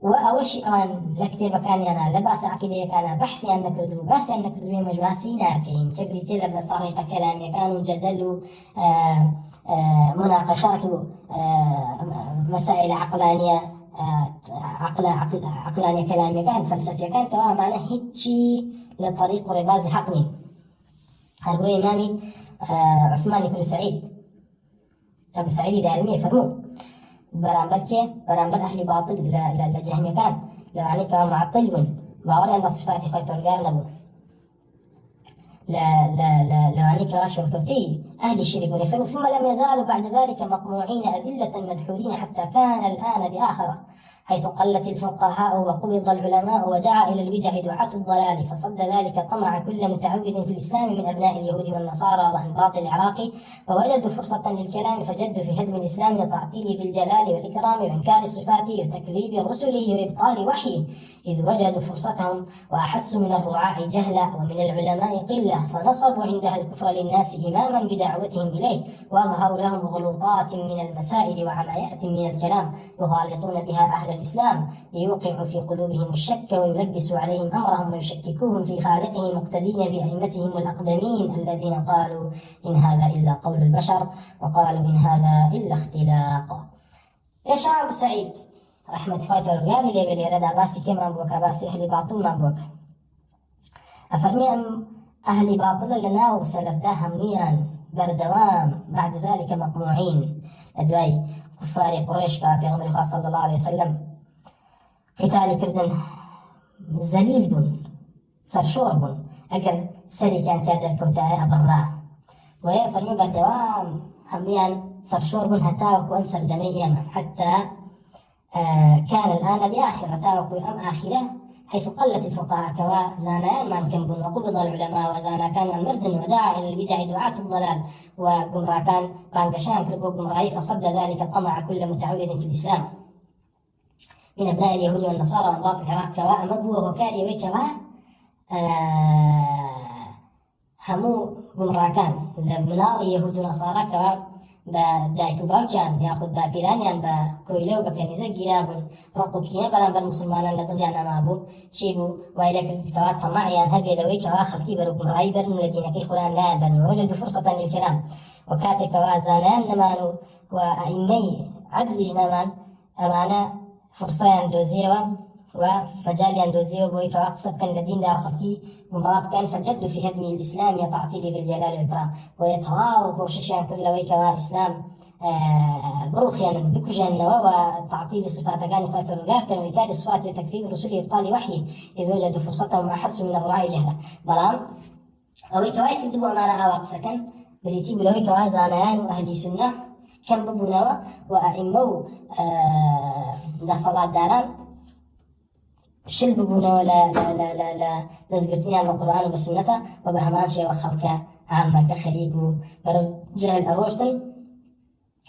وأول شيء أن لكتب كان أنا لباس عقيدة كان بحثي عن نكردو بس عن نكردو مجماسي لكن كبريتي لما طريقة كلامي كانوا جدلوا مناقشات مسائل عقلانية عقلانية كلامي كان فلسفية كان كوا معنا هيتشي لطريق رباز حقني هل هو إمامي عثمان بن سعيد أبو سعيد دارمي فرمو برامبر أهل باطل لجهمي كان لو عليك معطل باوري أن صفاتي خيط القار نبو لو عليك راشو الكوتي أهل الشرك فرمو ثم لم يزالوا بعد ذلك مقموعين أذلة مدحورين حتى كان الآن بآخرة حيث قلت الفقهاء وقبض العلماء ودعا إلى البدع دعاة الضلال فصد ذلك طمع كل متعود في الإسلام من أبناء اليهود والنصارى وأنباط العراق فوجدوا فرصة للكلام فجدوا في هدم الإسلام وتعطيل ذي الجلال والإكرام وإنكار صفاته وتكذيب رسله وإبطال وحيه إذ وجدوا فرصتهم وأحسوا من الرعاع جهلا ومن العلماء قلة فنصبوا عندها الكفر للناس إماما بدعوتهم إليه وأظهروا لهم غلوطات من المسائل وعمايات من الكلام يغالطون بها أهل الإسلام ليوقعوا في قلوبهم الشك ويلبسوا عليهم أمرهم ويشككوهم في خالقهم مقتدين بأئمتهم الأقدمين الذين قالوا إن هذا إلا قول البشر وقالوا إن هذا إلا اختلاق. إيش أبو سعيد رحمة خايفة الرجال اللي بلي ردا باسي كمان بوكا باسي أهل باطل ما بوكا أفرمي أم أهل باطل لنا وسلف ده هميا بردوام بعد ذلك مقموعين أدواي كفار قريش كابيغمر خاص صلى الله عليه وسلم قتال كردن زليل بن سرشور بن أجر سري كانت هذا الكوتاية أبراه ويفرمي بردوام هميا سرشور بن هتاوك وأمسر دمي حتى كان الآن بآخرة تاوك أم آخرة حيث قلت الفقهاء كوا زانان من كان بن وقبض العلماء وزانا كان من مردن وداعا إلى البدع دعاة الضلال وقمرا كان بانقشان كربو قمراي فصد ذلك الطمع كل متعود في الإسلام من أبناء اليهود والنصارى وأنباط العراق كوا مبوه وكاري وكوا همو قمرا كان مناظر يهود ونصارى كوا بدايكو باوكان ياخذ بابيرانيان بكويلو بكنيزة جرابون رقوكيا برامبر مسلمانا لدغيانا مابو شيبو وإليك كوات طمعيان هبي لوي كوا خلقي بروكم رايبر من الذين كي خلان لا بل وجدوا فرصة للكلام وكاتي كوا زانان نمانو وأئمي عدل جنامان أمانا فرصة دوزيوا ومجال دوزيوا بوي كوا قصب كان الذين دار خلقي ومراب كان فجدوا في هدم الإسلام يتعطيل ذي الجلال والإكرام ويتواو وشيشان كل لوي كوا إسلام بروخيا بكجانوا وتعطيل صفات كان خوي فرغار كانوا يكاد صفات وتكذيب الرسل إبطال وحي إذ وجدوا فرصتهم وأحسوا من الرعاة جهلا بلام أوي كواي كدبوا معنا أواق سكن بريتي بلوي كوا زانيان وأهل سنة كم ببنوا وأئموا دا صلاة داران شل ببنوا لا دزقرتيان بالقرآن وبسنته وبهمان شيء وخلقه عامة كخليق برجهل أروشتن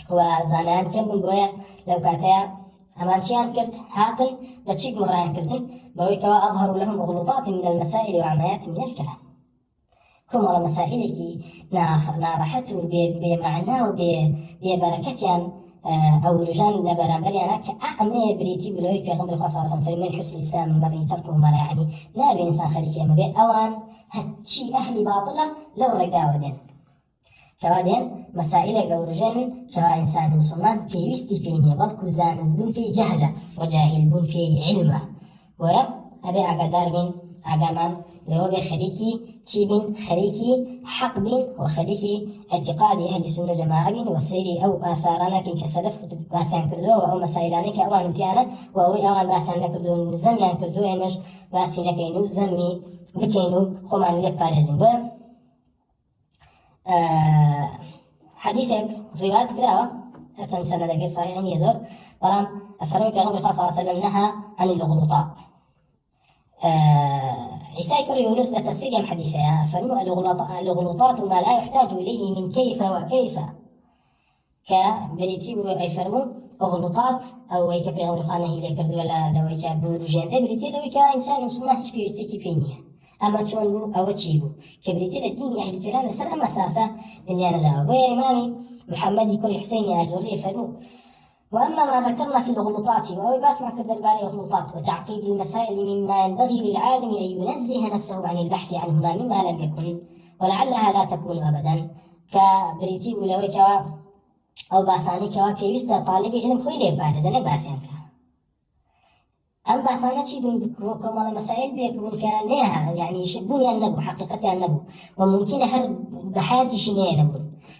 وزانان كم بويا لو كاتيا أمانشيان كرت هاتن بتشيك مغريان كرتن بوي كوا أظهروا لهم غلطات من المسائل وعمايات من الكلام كما مسائلك نارحته بمعناه وببركتيان أو رجال لبرامبريانا كأعمى بريتي بلوي في غمر خاصة فرمين حسن الإسلام المرء تركه ما لا يعني لا بإنسان خليكي أما بي أوان هتشي أهل باطلة لو رقاودين كوادين مسائل أو رجال كوا إنسان مسلمان في وستي بيني بلكو زانز بن في جهلة وجاهل بن في علمه وأبي أقدار من أقامان لو بخليكي تيبين خليكي حق بين وخليكي اعتقاد أهل السنة جماعة بين وسيري أو آثارنا كي كسلف باسان كردو أو مسائلانك أوان متيانا وأو أوان باسان كردو زميان كردو إمش باسين كينو زمي بكينو خمان لك بارزين حديثك رواية كراوة أرسل سنة لقي صحيحين يزور ولم أفرمي في غمر صلى الله عليه وسلم نهى عن الغلطات عيسى كري يونس لتفسير يم حديثها فرموا الغلطات ما لا يحتاج إليه من كيف وكيف كبريتي أي فرموا غلطات أو أي كبير غرفانه إلى كرد ولا لو أي كبرجان بريتي لو أي إنسان مسلم تشبيه استيكي بينيه أما تشون أو تشيبو كبريتي الدين أهل الكلام السلام أساسا بنيان الله ويا إمامي محمد يكون حسين أجري فرموا وأما ما ذكرنا في الغلطات وهو باسمع كذا الباري غلطات وتعقيد المسائل مما ينبغي للعالم أن ينزه نفسه عن البحث عنهما مما لم يكن ولعلها لا تكون أبدا كبريتي ولويك أو باساني كوا بيوستا طالب علم خويلي بارز أنا باسيانك أم باسانا شي كما المسائل بيكون كانها يعني يشبون النبو حقيقة النبو وممكن هرب بحاجة شنية نبو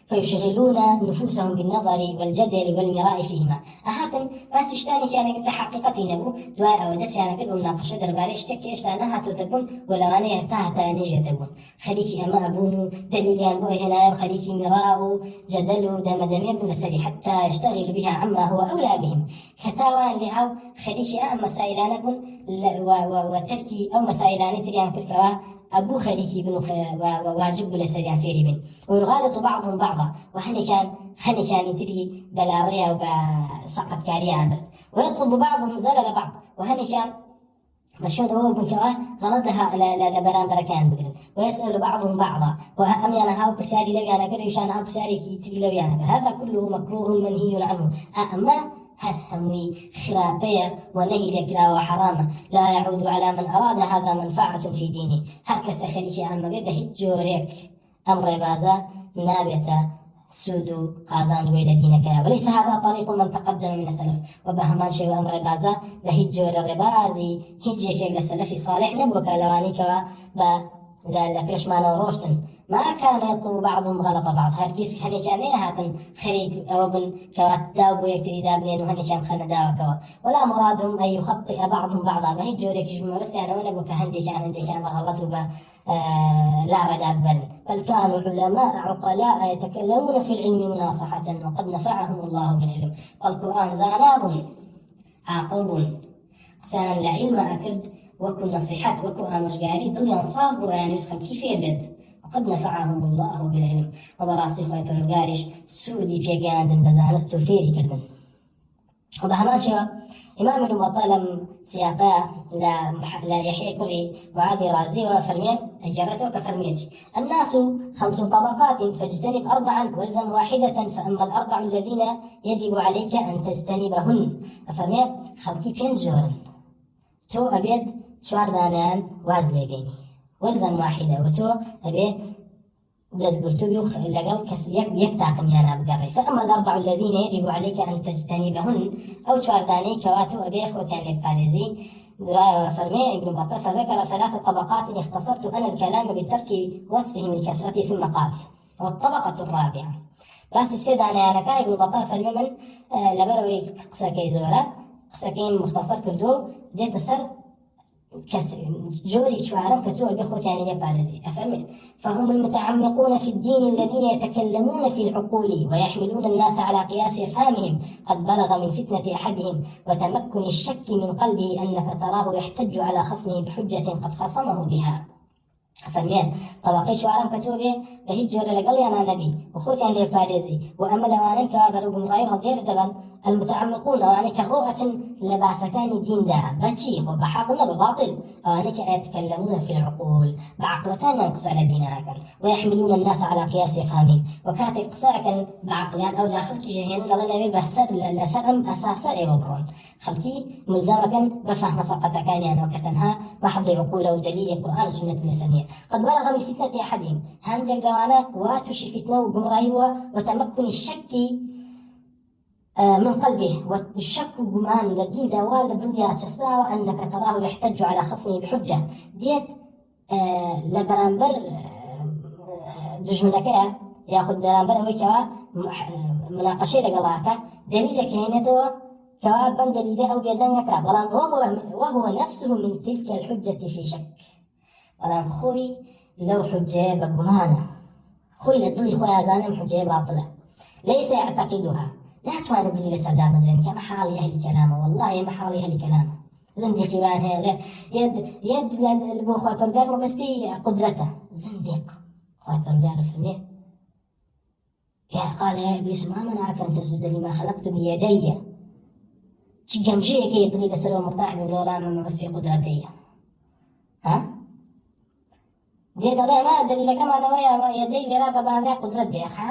فيشغلون نفوسهم بالنظر والجدل والمراء فيهما أهاتن بس اشتاني كان كحقيقة نبو دواء ودس يعني كل مناقشة درباري اشتكي اشتانها تتبون ولا أنا يهتاها نيجي تبون خليكي أما أبونو دليل ينبوه هنا وخليكي مراء جدل دمدمي بن سري حتى يشتغل بها عما هو أولى بهم كتاوان لهاو خليكي مسائلان أبون وتركي أو مسائلان تريان كركوا أبو خليكي بن واجب لسريان فيري بن ويغالط بعضهم بعضا وهني كان يتري بلاريا وبسقط كاريا عبرت ويطلب بعضهم زلل بعض وهني كان مشهور هو بن كوا غلطها لبران بركان بقرن ويسأل بعضهم بعضا وأم أنا هاو بساري لو أنا قرر يشان هاو بساري يتري لو أنا هذا كله مكروه منهي عنه أما همي خرابية ونهي لكرا وحرامة لا يعود على من أراد هذا منفعة في دينه هركس خليشي عما ببهت جوريك أمر بازا نابته سودو قازان جويل دينك وليس هذا طريق من تقدم من السلف وبهمان شيء أمر بازا بهت جور الربازي هجيك للسلف صالح نبوك لوانيك لا بيش ما نوروشتن ما كان يطلب بعضهم غلط بعض هركيس هني كان هاتن خريج أو بن كوات داو يكتري دابنين وهني كان خنا داو كوا ولا مرادهم أن يخطئ بعضهم بعضا ما هي جوريك يجمع بس يعني ولا بك هندي كان غلطوا لا رد بل كانوا علماء عقلاء يتكلمون في العلم مناصحة وقد نفعهم الله بالعلم والقرآن زاناب عاقب سان العلم أكد وكل نصيحات وكل أمرجاري ضل ينصاب ويعني يسخن كيف يبد وقد نفعهم الله بالعلم وبراسي خوي فرقاريش سودي بيجاندن بزانستو فيري كردن وبهمان شوا إمام المطلم سياقا لا يحيى كري معاذ رازي وفرمين أجرته كفرميتي الناس 5 طبقات فاجتنب 4 والزم واحدة فأما ال4 الذين يجب عليك أن تجتنبهن ففرمين خلقي بين جورن تو أبيد شوار دانان وازلي بيني والزم واحدة وتو أبي دزقرتو بيوخ لقل يكتاقم يانا بقري فأما ال4 الذين يجب عليك أن تجتنبهن أو شوار داني كواتو أبي أخوتي عن الباريزي فرمي ابن بطل فذكر 3 طبقات اختصرت أنا الكلام بترك وصفهم لكثرته ثم قال والطبقة الرابعة باسی سێ دانایانەکە ابن بەطال فەرمێ من لەبەرەوەی قسەکەی زۆرە قسەکەی مختصر کردو دێتە سەر جوري شوارم كتوع بخوت يعني لبارزي أفهم فهم المتعمقون في الدين الذين يتكلمون في العقول ويحملون الناس على قياس أفهامهم قد بلغ من فتنة أحدهم وتمكن الشك من قلبه أنك تراه يحتج على خصمه بحجة قد خصمه بها أفهم طبقي شوارم كتوع بهجر لقل أنا نبي وخوت يعني لبارزي وأمل وانا كابر وقمرايها غير دبن المتعمقون وانك الرؤة لباسكان الدين دا باتشيخ وبحقنا بباطل وانك يتكلمون في العقول بعقل كان ينقص على دينك ويحملون الناس على قياس افهامهم وكاتب قساك بعقلان او جا خلقي جهين لنا بهسر لسرم اساسا يوبرون خلقي ملزمك بفهم سقط كان يعني وكتنها بحض عقوله ودليل القران والسنه الاسلاميه قد بلغ من فتنه احدهم هندل قوانا واتشي فتنه وقمرايوه وتمكن الشك من قلبه والشك وجمان للدين دوال للدنيا تسمعه أنك تراه يحتج على خصمه بحجة ديت لبرامبر دجمنك ياخذ برامبر ويكوا مناقشة لقلاك دليلك هنا كوا بن دليل أو بيدنك بلام وهو نفسه من تلك الحجة في شك بلام خوي لو حجة بجمانة خوي للدنيا خوي أزانم حجة باطلة ليس يعتقدها لا تواني دليل سردار مزرين كما حالي أهل كلامه والله ما حالي أهل كلامه زنديق يبان هي يد لبو خوي برقار ما بس بي قدرته زنديق خوي برقار فرميه يا قال يا إبليس ما منعك أن تسجد لما خلقت بيدي تشقم شيء كي دليل سلوى مرتاح بالولا ما بس بي قدرتي ها دي دليل ما دليل كما نوايا يدي قرابة بعد قدرتي يا أخي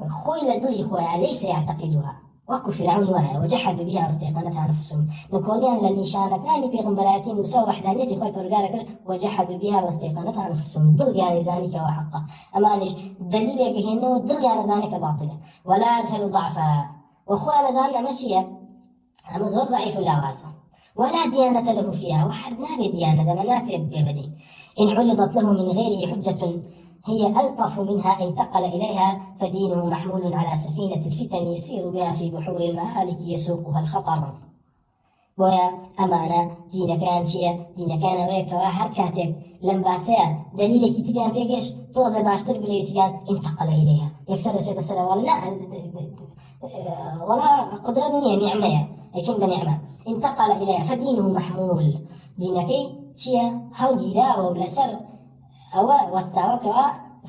خوي لدلي خويا ليس يعتقدها وكو فرعون وها وجحدوا بها واستيقنتها انفسهم نقولين للنشانة كان بيغمبراتين وسوى وحدانيتي خوي برقارك وجحدوا بها واستيقنتها انفسهم ضل يعني زانك وحقه اما ليش دليل يقهنه ضل يعني زانك باطله ولا اجهل ضعفها واخوانا زاننا مشيه اما زور ضعيف اللوازم ولا ديانة له فيها وحد ما بديانة ده منافع ببدي إن عرضت له من غيره حجة هي ألطف منها انتقل إليها فدينه محمول على سفينة الفتن يسير بها في بحور المهالك يسوقها الخطر ويا أمانة دين كان شيء دين كان ويك وحركاتك لم باسيا دليل كتيان فيكش توزع باشتر بليتيان انتقل إليها يكسر الشيء تسرى ولا قدرة نعمة لكن بنعمة انتقل إليها فدينه محمول دينك شيء هل جيرا ولا سر أو واستوى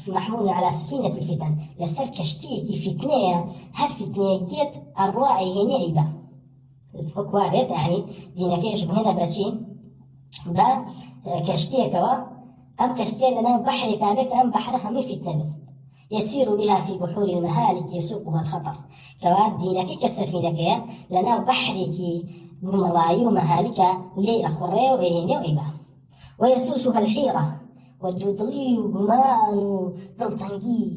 محمول على سفينة الفتن لسر كشتي فتنة هر فتنة جديد أرواعي هنا إبا الحكوارات يعني دينك يشبه هنا بشي با كشتي كوا أم كشتي لنا بحر كابك أم بحرها مفتنة يسير بها في بحور المهالك يسوقها الخطر كوا دينك كسفينك لنا بحرك قمراي ومهالك لي أخرى وهنا وإبا ويسوسها الحيرة والدودلي وقمان ودلطنقي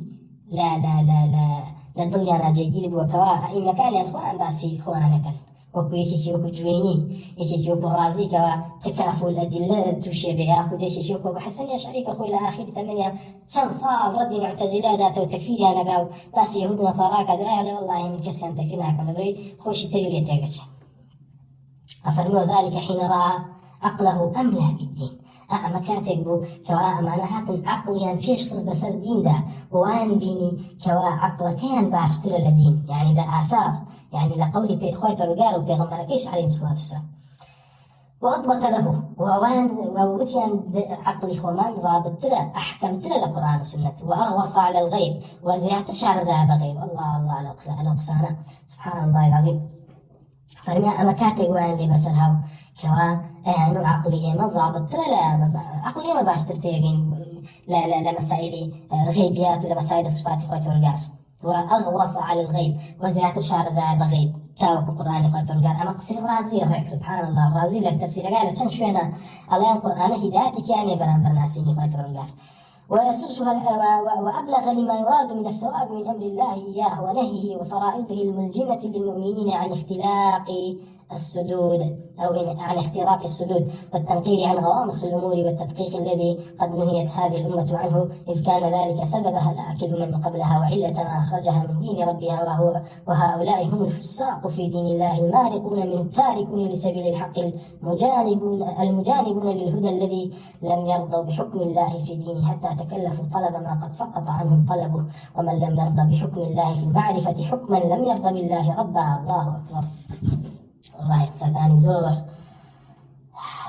لا ضل أنا جيجيب وكوا أي مكان ينخوان باسي خوانا كان وكو يكيكيوكو جويني يكيكيوكو رازي كوا تكافل الأدلة توشي بياخد يكيكيوكو بحسن يا شريك أخوي لآخر ثمانية شان صار ردي معتزلة داتا وتكفيري أنا قاو باسي يهود نصاراك لا والله من كسيان تكفيرناك ولبري خوشي سرير يتاقش أفرموا ذلك حين رأى عقله أملى بالدين أما كاتب كوا أمانهات عقليا فيش قص بسر دين ده وان بيني كوا عقل كان باشتر لدين يعني ده آثار يعني لقولي بإخوة برقار وبيغمبركيش عليه الصلاة والسلام وأضبط له ووان ووتيان عقلي خومان ضابط له أحكمت له القرآن والسنة وأغوص على الغيب وزيادة شعر زاب غيب الله لو بسانا سبحان الله العظيم فرمي أما كاتب وان لي بسرها كوا نوع عقلية ما ضابط لا عقلية ما باش ترتيقين لا مسائل غيبيات ولا مسائل الصفات خوي فرقار وأغوص على الغيب وزيادة الشعر زاد غيب تاوك القرآن خوي فرقار أما قصير رازي هيك سبحان الله الرازي لك تفسير قال شن شوينا الله القرآن هدايتك يعني برناسيني خوي فرقار ويسوسها وأبلغ لما يراد من الثواب من أمر الله إياه ونهيه وفرائضه الملجمة للمؤمنين عن اختلاق السدود أو عن اختراق السدود والتنقير عن غوامص الأمور والتدقيق الذي قد نهيت هذه الأمة عنه، إذ كان ذلك سبب هلاك الأمم قبلها وعلة ما أخرجها من دين ربها، وهؤلاء هم الفساق في دين الله المارقون منه التاركون لسبيل الحق المجانبون للهدى الذي لم يرضوا بحكم الله في دينه حتى تكلفوا طلب ما قد سقط عنهم طلبه. ومن لم يرضى بحكم الله في المعرفة حكما لم يرضى بالله ربا. الله أكبر. والله قصداني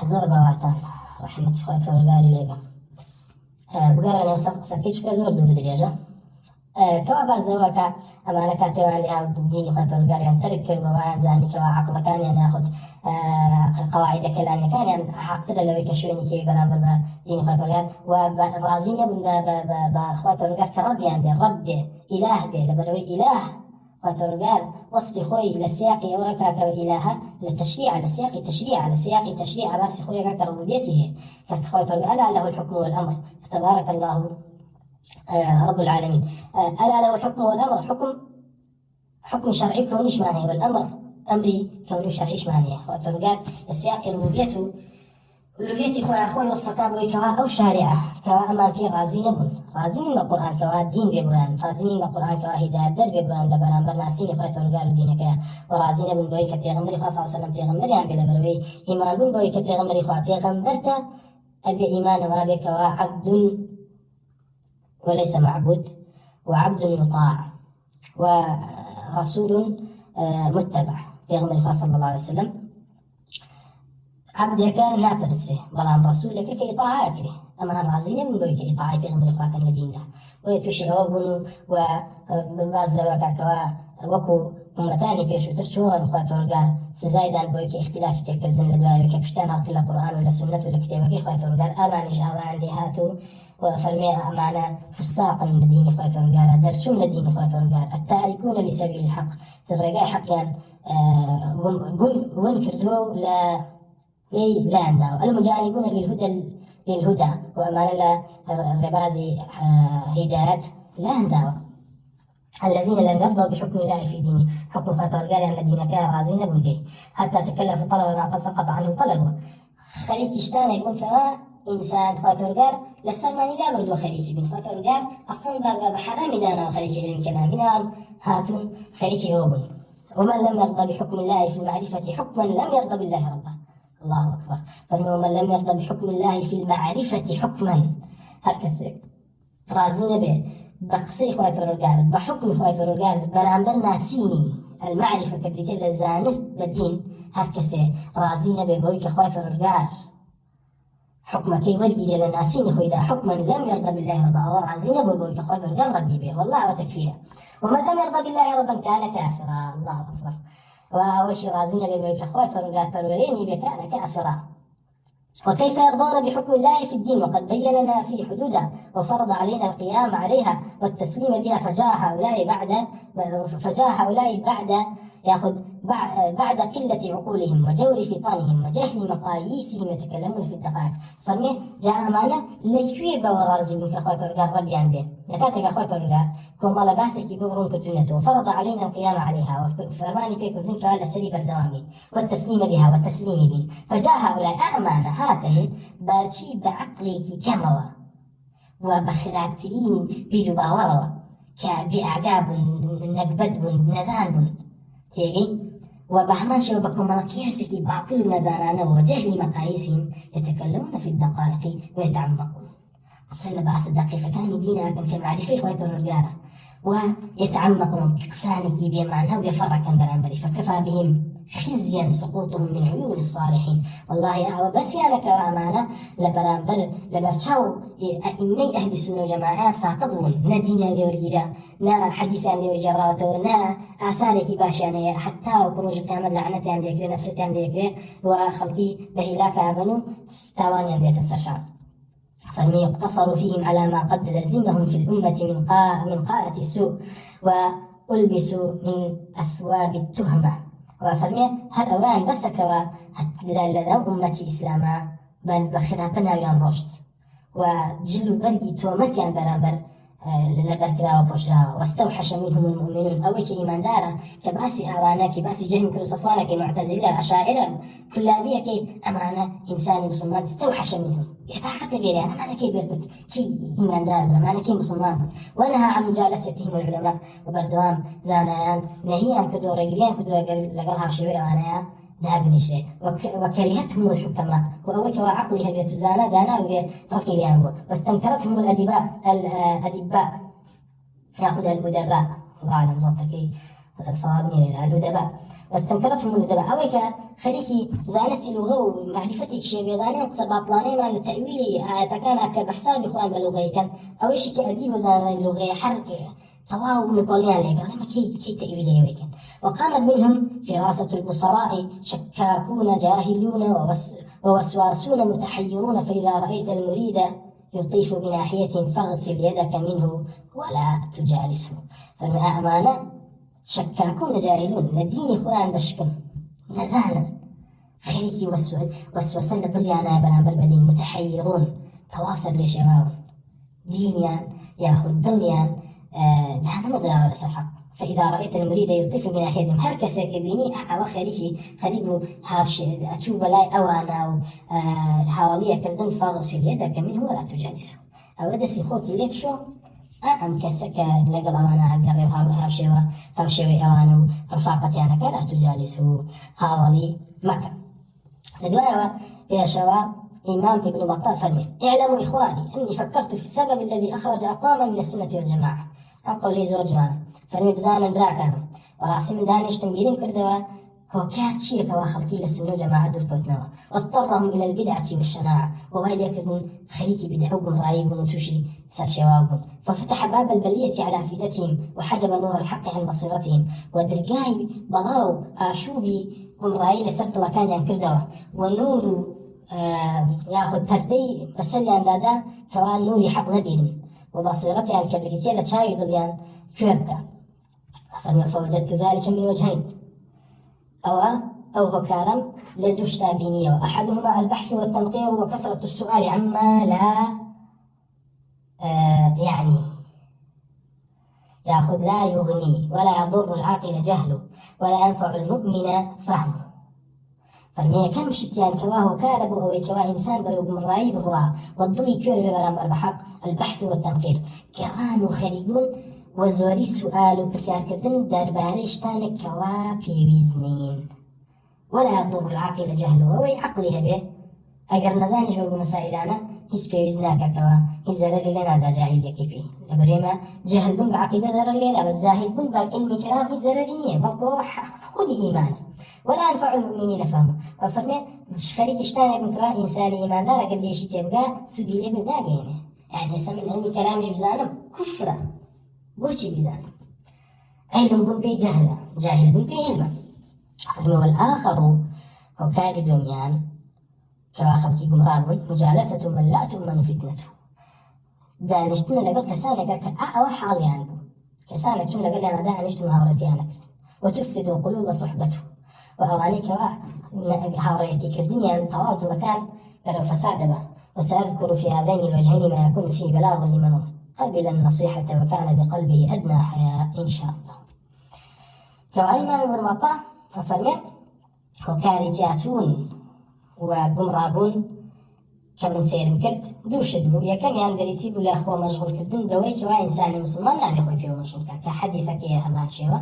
زور بواتان رحمة خوي فرقاري ليبا بقرأنا وسق سكيش كزور دور دريجة كوا باز دواكا أما أنا كاتوا عليها الدين خوي فرقاري أن تركر بوان زاني كوا عقل كان يعني أخذ قواعد كلامي كان يعني حقتر لو يكشوني كي برامبر بدين خوي فرقار ورازين بخوي فرقار كرب يعني بالرب إله به لبروي إله وفرقار وصف خوي للسياق وكاك إلها للتشريع للسياق تشريع للسياق تشريع بس خوي كاك ربوبيته كاك خوي فرقار ألا له الحكم والأمر فتبارك الله رب العالمين. ألا له الحكم والأمر حكم شرعي كونيش معناه والأمر أمري كوني شرعيش معناه. خوي فرقار السياق ربوبيته ولويتي خوي وصفك بويكوا أو شارعة كوا أما في رازين القرآن كوا دين بيبوان رازين القرآن كوا هداية در بيبوان لبران برناسين خوي فرقار دينك ورازين بن بويك بيغمبري خواه صلى الله عليه وسلم بيغمبري عن بلا بروي إيمان بن بويك بيغمبري خواه بيغمبرتا أبي إيمان وابي كوا عبد وليس معبود وعبد يطاع ورسول متبع بيغمبري خواه صلى الله عليه وسلم عبدك نابرسه بلام رسولك كي إطاعة أكره أما الرازين من بويك إطاعة بيغمبر إخواك الذين ده ويتوشعوا بنو وباز لواكا وكو أمتاني بيشو ترشوها إخواك فرقار سزايدان بويك اختلاف تكردن لدواء وكبشتان هرق الله قرآن ولا سنة ولا كتابك إخواك فرقار أمانيش أوان لهاتو وفرمي أمانا فساقا لدين إخواك فرقار درشون لدين إخواك فرقار التاركون لسبيل الحق ترقاي حقا ونكردو لا عندها المجانبون للهدى وأمانة الربازي هدايات لا عندها الذين لم يرضوا بحكم الله في دينه حكم خوي فرقار الذين كانوا رازين به حتى تكلفوا طلب ما قد سقط عنهم طلبه. خليك اشتانا يقول كما إنسان خوي فرقار لسلماني لا بردو خليكي بن خوي فرقار أصلا باب حرام دانا وخليكي علم كلامنا هاتون خليكي هوبن. ومن لم يرضى بحكم الله في المعرفة حكما لم يرضى بالله ربه. الله أكبر. فمن لم يرضى بحكم الله في المعرفة حكما هركسي رازين به بقصي خوي فرقار بحكم خوي فرقار برامبر ناسيني المعرفة كبريت الزانست بالدين هركسي رازين به بويك خوي فرقار حكمك كي ورقي للناسين خوي ذا حكما لم يرضى بالله ربا ورازين به بويك خوي فرقار ربي به والله وتكفيه. ومن لم يرضى بالله ربا كان كافرا. الله أكبر. وش رازين بيك خوي فرقار فروريني بكان كافرا. وكيف يرضون بحكم الله في الدين وقد بين لنا في حدودها وفرض علينا القيام عليها والتسليم بها فجاء هؤلاء بعد قلة عقولهم وجور فطانهم وجهل مقاييسهم يتكلمون في الدقائق. فرمي جاء أمانة لكي بورازي منك خوي فرقار ربيان به لكاتك خوي فرقار كوما لباسك بورون كدونته وفرض علينا القيام عليها وفرماني بيكو منك على سريب الدوامي والتسليم بها والتسليم بين. فجاء هؤلاء أمانة هاتن بارشي بعقلك كموا وبخراكترين بيدو باوروا كبأعقاب نقبد نزان تيجي وبهمان شو بكم ملقياسك باطل نزارانا وجهل مقاييسهم يتكلمون في الدقائق ويتعمقون. قصنا بأس الدقيقة كان دينا كمعرفة خوي بالرجالة ويتعمقون قصانك بمعنى ويفرق برانبري فكفى بهم خزيا سقوطهم من عيون الصالحين. والله يا بس يا لك وأمانة لبرانبر لبرشاو أئمي أهل السنة والجماعة ساقطون ندينا لورجيرا نا حديثا لوجراته نا آثاره باشانية حتى وكروج كامل لعنتان ليكري نفرتان ليكري وخلقي بهلاك أبنو ستوانيا ديت السشان. فلم يقتصروا فيهم على ما قد لزمهم في الأمة من قالة السوء وألبسوا من أثواب التهمة. وفرمي هر أوران بسكوا لدو أمتي إسلاما بل بخرابنا يان رشد وجلو برقي تومتيان برابر لبركرا وبشرا واستوحش منهم المؤمنون أويك إيمان دارا كباسي آوانا كباسي جهم كل صفوانا كمعتزلة أشاعرة كلابية كي أمانة إنسان مسلمان استوحش منهم يتعقد بيري أنا معنى كي بيربك كي إيمان دار معنى كي مسلمان ونهى عن مجالستهم العلماء وبردوام زانيان نهيان كدو رجليان كدو لقلها بشيوية وانيا ذهب نشري وكرهتهم الحكماء وأويك وعقلها بيتزانا دانا وكيليان واستنكرتهم الأدباء يأخذ الأدباء وعلى زبطك صوابني الأدباء واستنكرتهم الأدباء أويك خليكي زانستي لغة ومعرفتك شيء بيزاني وقصة باطلاني ما للتأويل تكان كبحساب إخوان باللغة كان أويش كأديب وزان اللغة حرق طواو نقوليان لك أنا ما كي تأويلي ويكن وقامت منهم فراسة البصراء شكاكون جاهلون ووسواسون متحيرون فإذا رأيت المريد يطيف بناحية فاغسل يدك منه ولا تجالسه فالأمانة شكاكون جاهلون لديني خلان بشكم نزانا خليكي وسوسن بريانا برامبر بدين متحيرون تواصل لشباب دينيان ياخذ ضليان ده نمزنا ولا صحة فإذا رأيت المريد يطيف بناحيتهم هركسة كبيني خليقو هاش أتشوب لاي أوانا حواليه كردن فاغسل يدك منه ولا تجالسه أو أدسي خوتي ليك شو أعم كسكة لقل أوانا أقرب هاوشيوي أوانا رفاقتي أنا كلا تجالسه حوالي مكة لدواء يا شباب إمام ابن بطال فرمي اعلموا إخواني أني فكرت في السبب الذي أخرج أقواما من السنة والجماعة عن قولي زور جوانا فرمي بزانا براكانا وراسي من دانيش تنبيرين كردوا هو كات شيء كواخلقي للسنة والجماعة دول كوتنوا واضطرهم إلى البدعة والشناعة وويل يكدون خليكي بدعوكم رأيكم وتوشي سرشواكم ففتح باب البلية على أفئدتهم وحجب نور الحق عن بصيرتهم ودرقاي بلاو آشوبي قم رأي لسرت لكان ينكردوا ونور ياخذ بردي بسريان دادا كوان نوري حق نبيل وبصيرتي عن كبريتي لتشاي ضليان كيربكا فوجدت ذلك من وجهين أو هكارا لدوش تابينية أحدهما البحث والتنقير وكثرة السؤال عما لا يعني ياخذ لا يغني ولا يضر العاقل جهله ولا ينفع المؤمن فهمه فرمية كم شتيان كواه كارب أو كواه إنسان بروب من رأي بالرواء والضلي كير ببرام بحق البحث والتنقير كران خريجون وزوري سؤال بسيار كردن دارباريش تانك كواه بيويزنين ولا يضر العاقل جهله وي عقلها به أجر نزانش بمسائلنا هيس بيويزناك كواه هيس زرر لنا دا جاهل يكيبي لبريما جهل بن بعقيدة زرر لنا بس جاهل بن بعلم كلام هيس زررينيه بلقوا خذ إيمانه ولا ينفع المؤمنين فهمه وفرمي مش خليك اشتاني ابن كواه إنساني إيمان دار قال لي شي تبقى سودي لي بالناقة يعني يسمى علمي كلامي بزانم كفرة بوشي بزانم علم بن بي جهلة جاهل بن بي علما فرمي والآخر هو كاد دنيان كواخد كيكم رابون مجالسة من لا تؤمن فتنته دانشتنا لقل كسانك كأعوى حالي عنه كسانك شو لقل أنا دانشت مهارتي أنا وتفسد القلوب صحبته وأوانيك هاوريتي كردنيا طوال ذلكان لو فساد به وسأذكر في هذين الوجهين ما يكون فيه بلاغ لمن قبل النصيحة وكان بقلبه أدنى حياء إن شاء الله كوائما من المطاع وفرمي وكارتياتون وقمرابون كمن سير كرد دوشد بو يا كم ينبريتي بلا أخوة مشغول كردن دوي كوا إنسان مسلمان نعم يخوي فيه مشغول كحديثك يا همان شيوا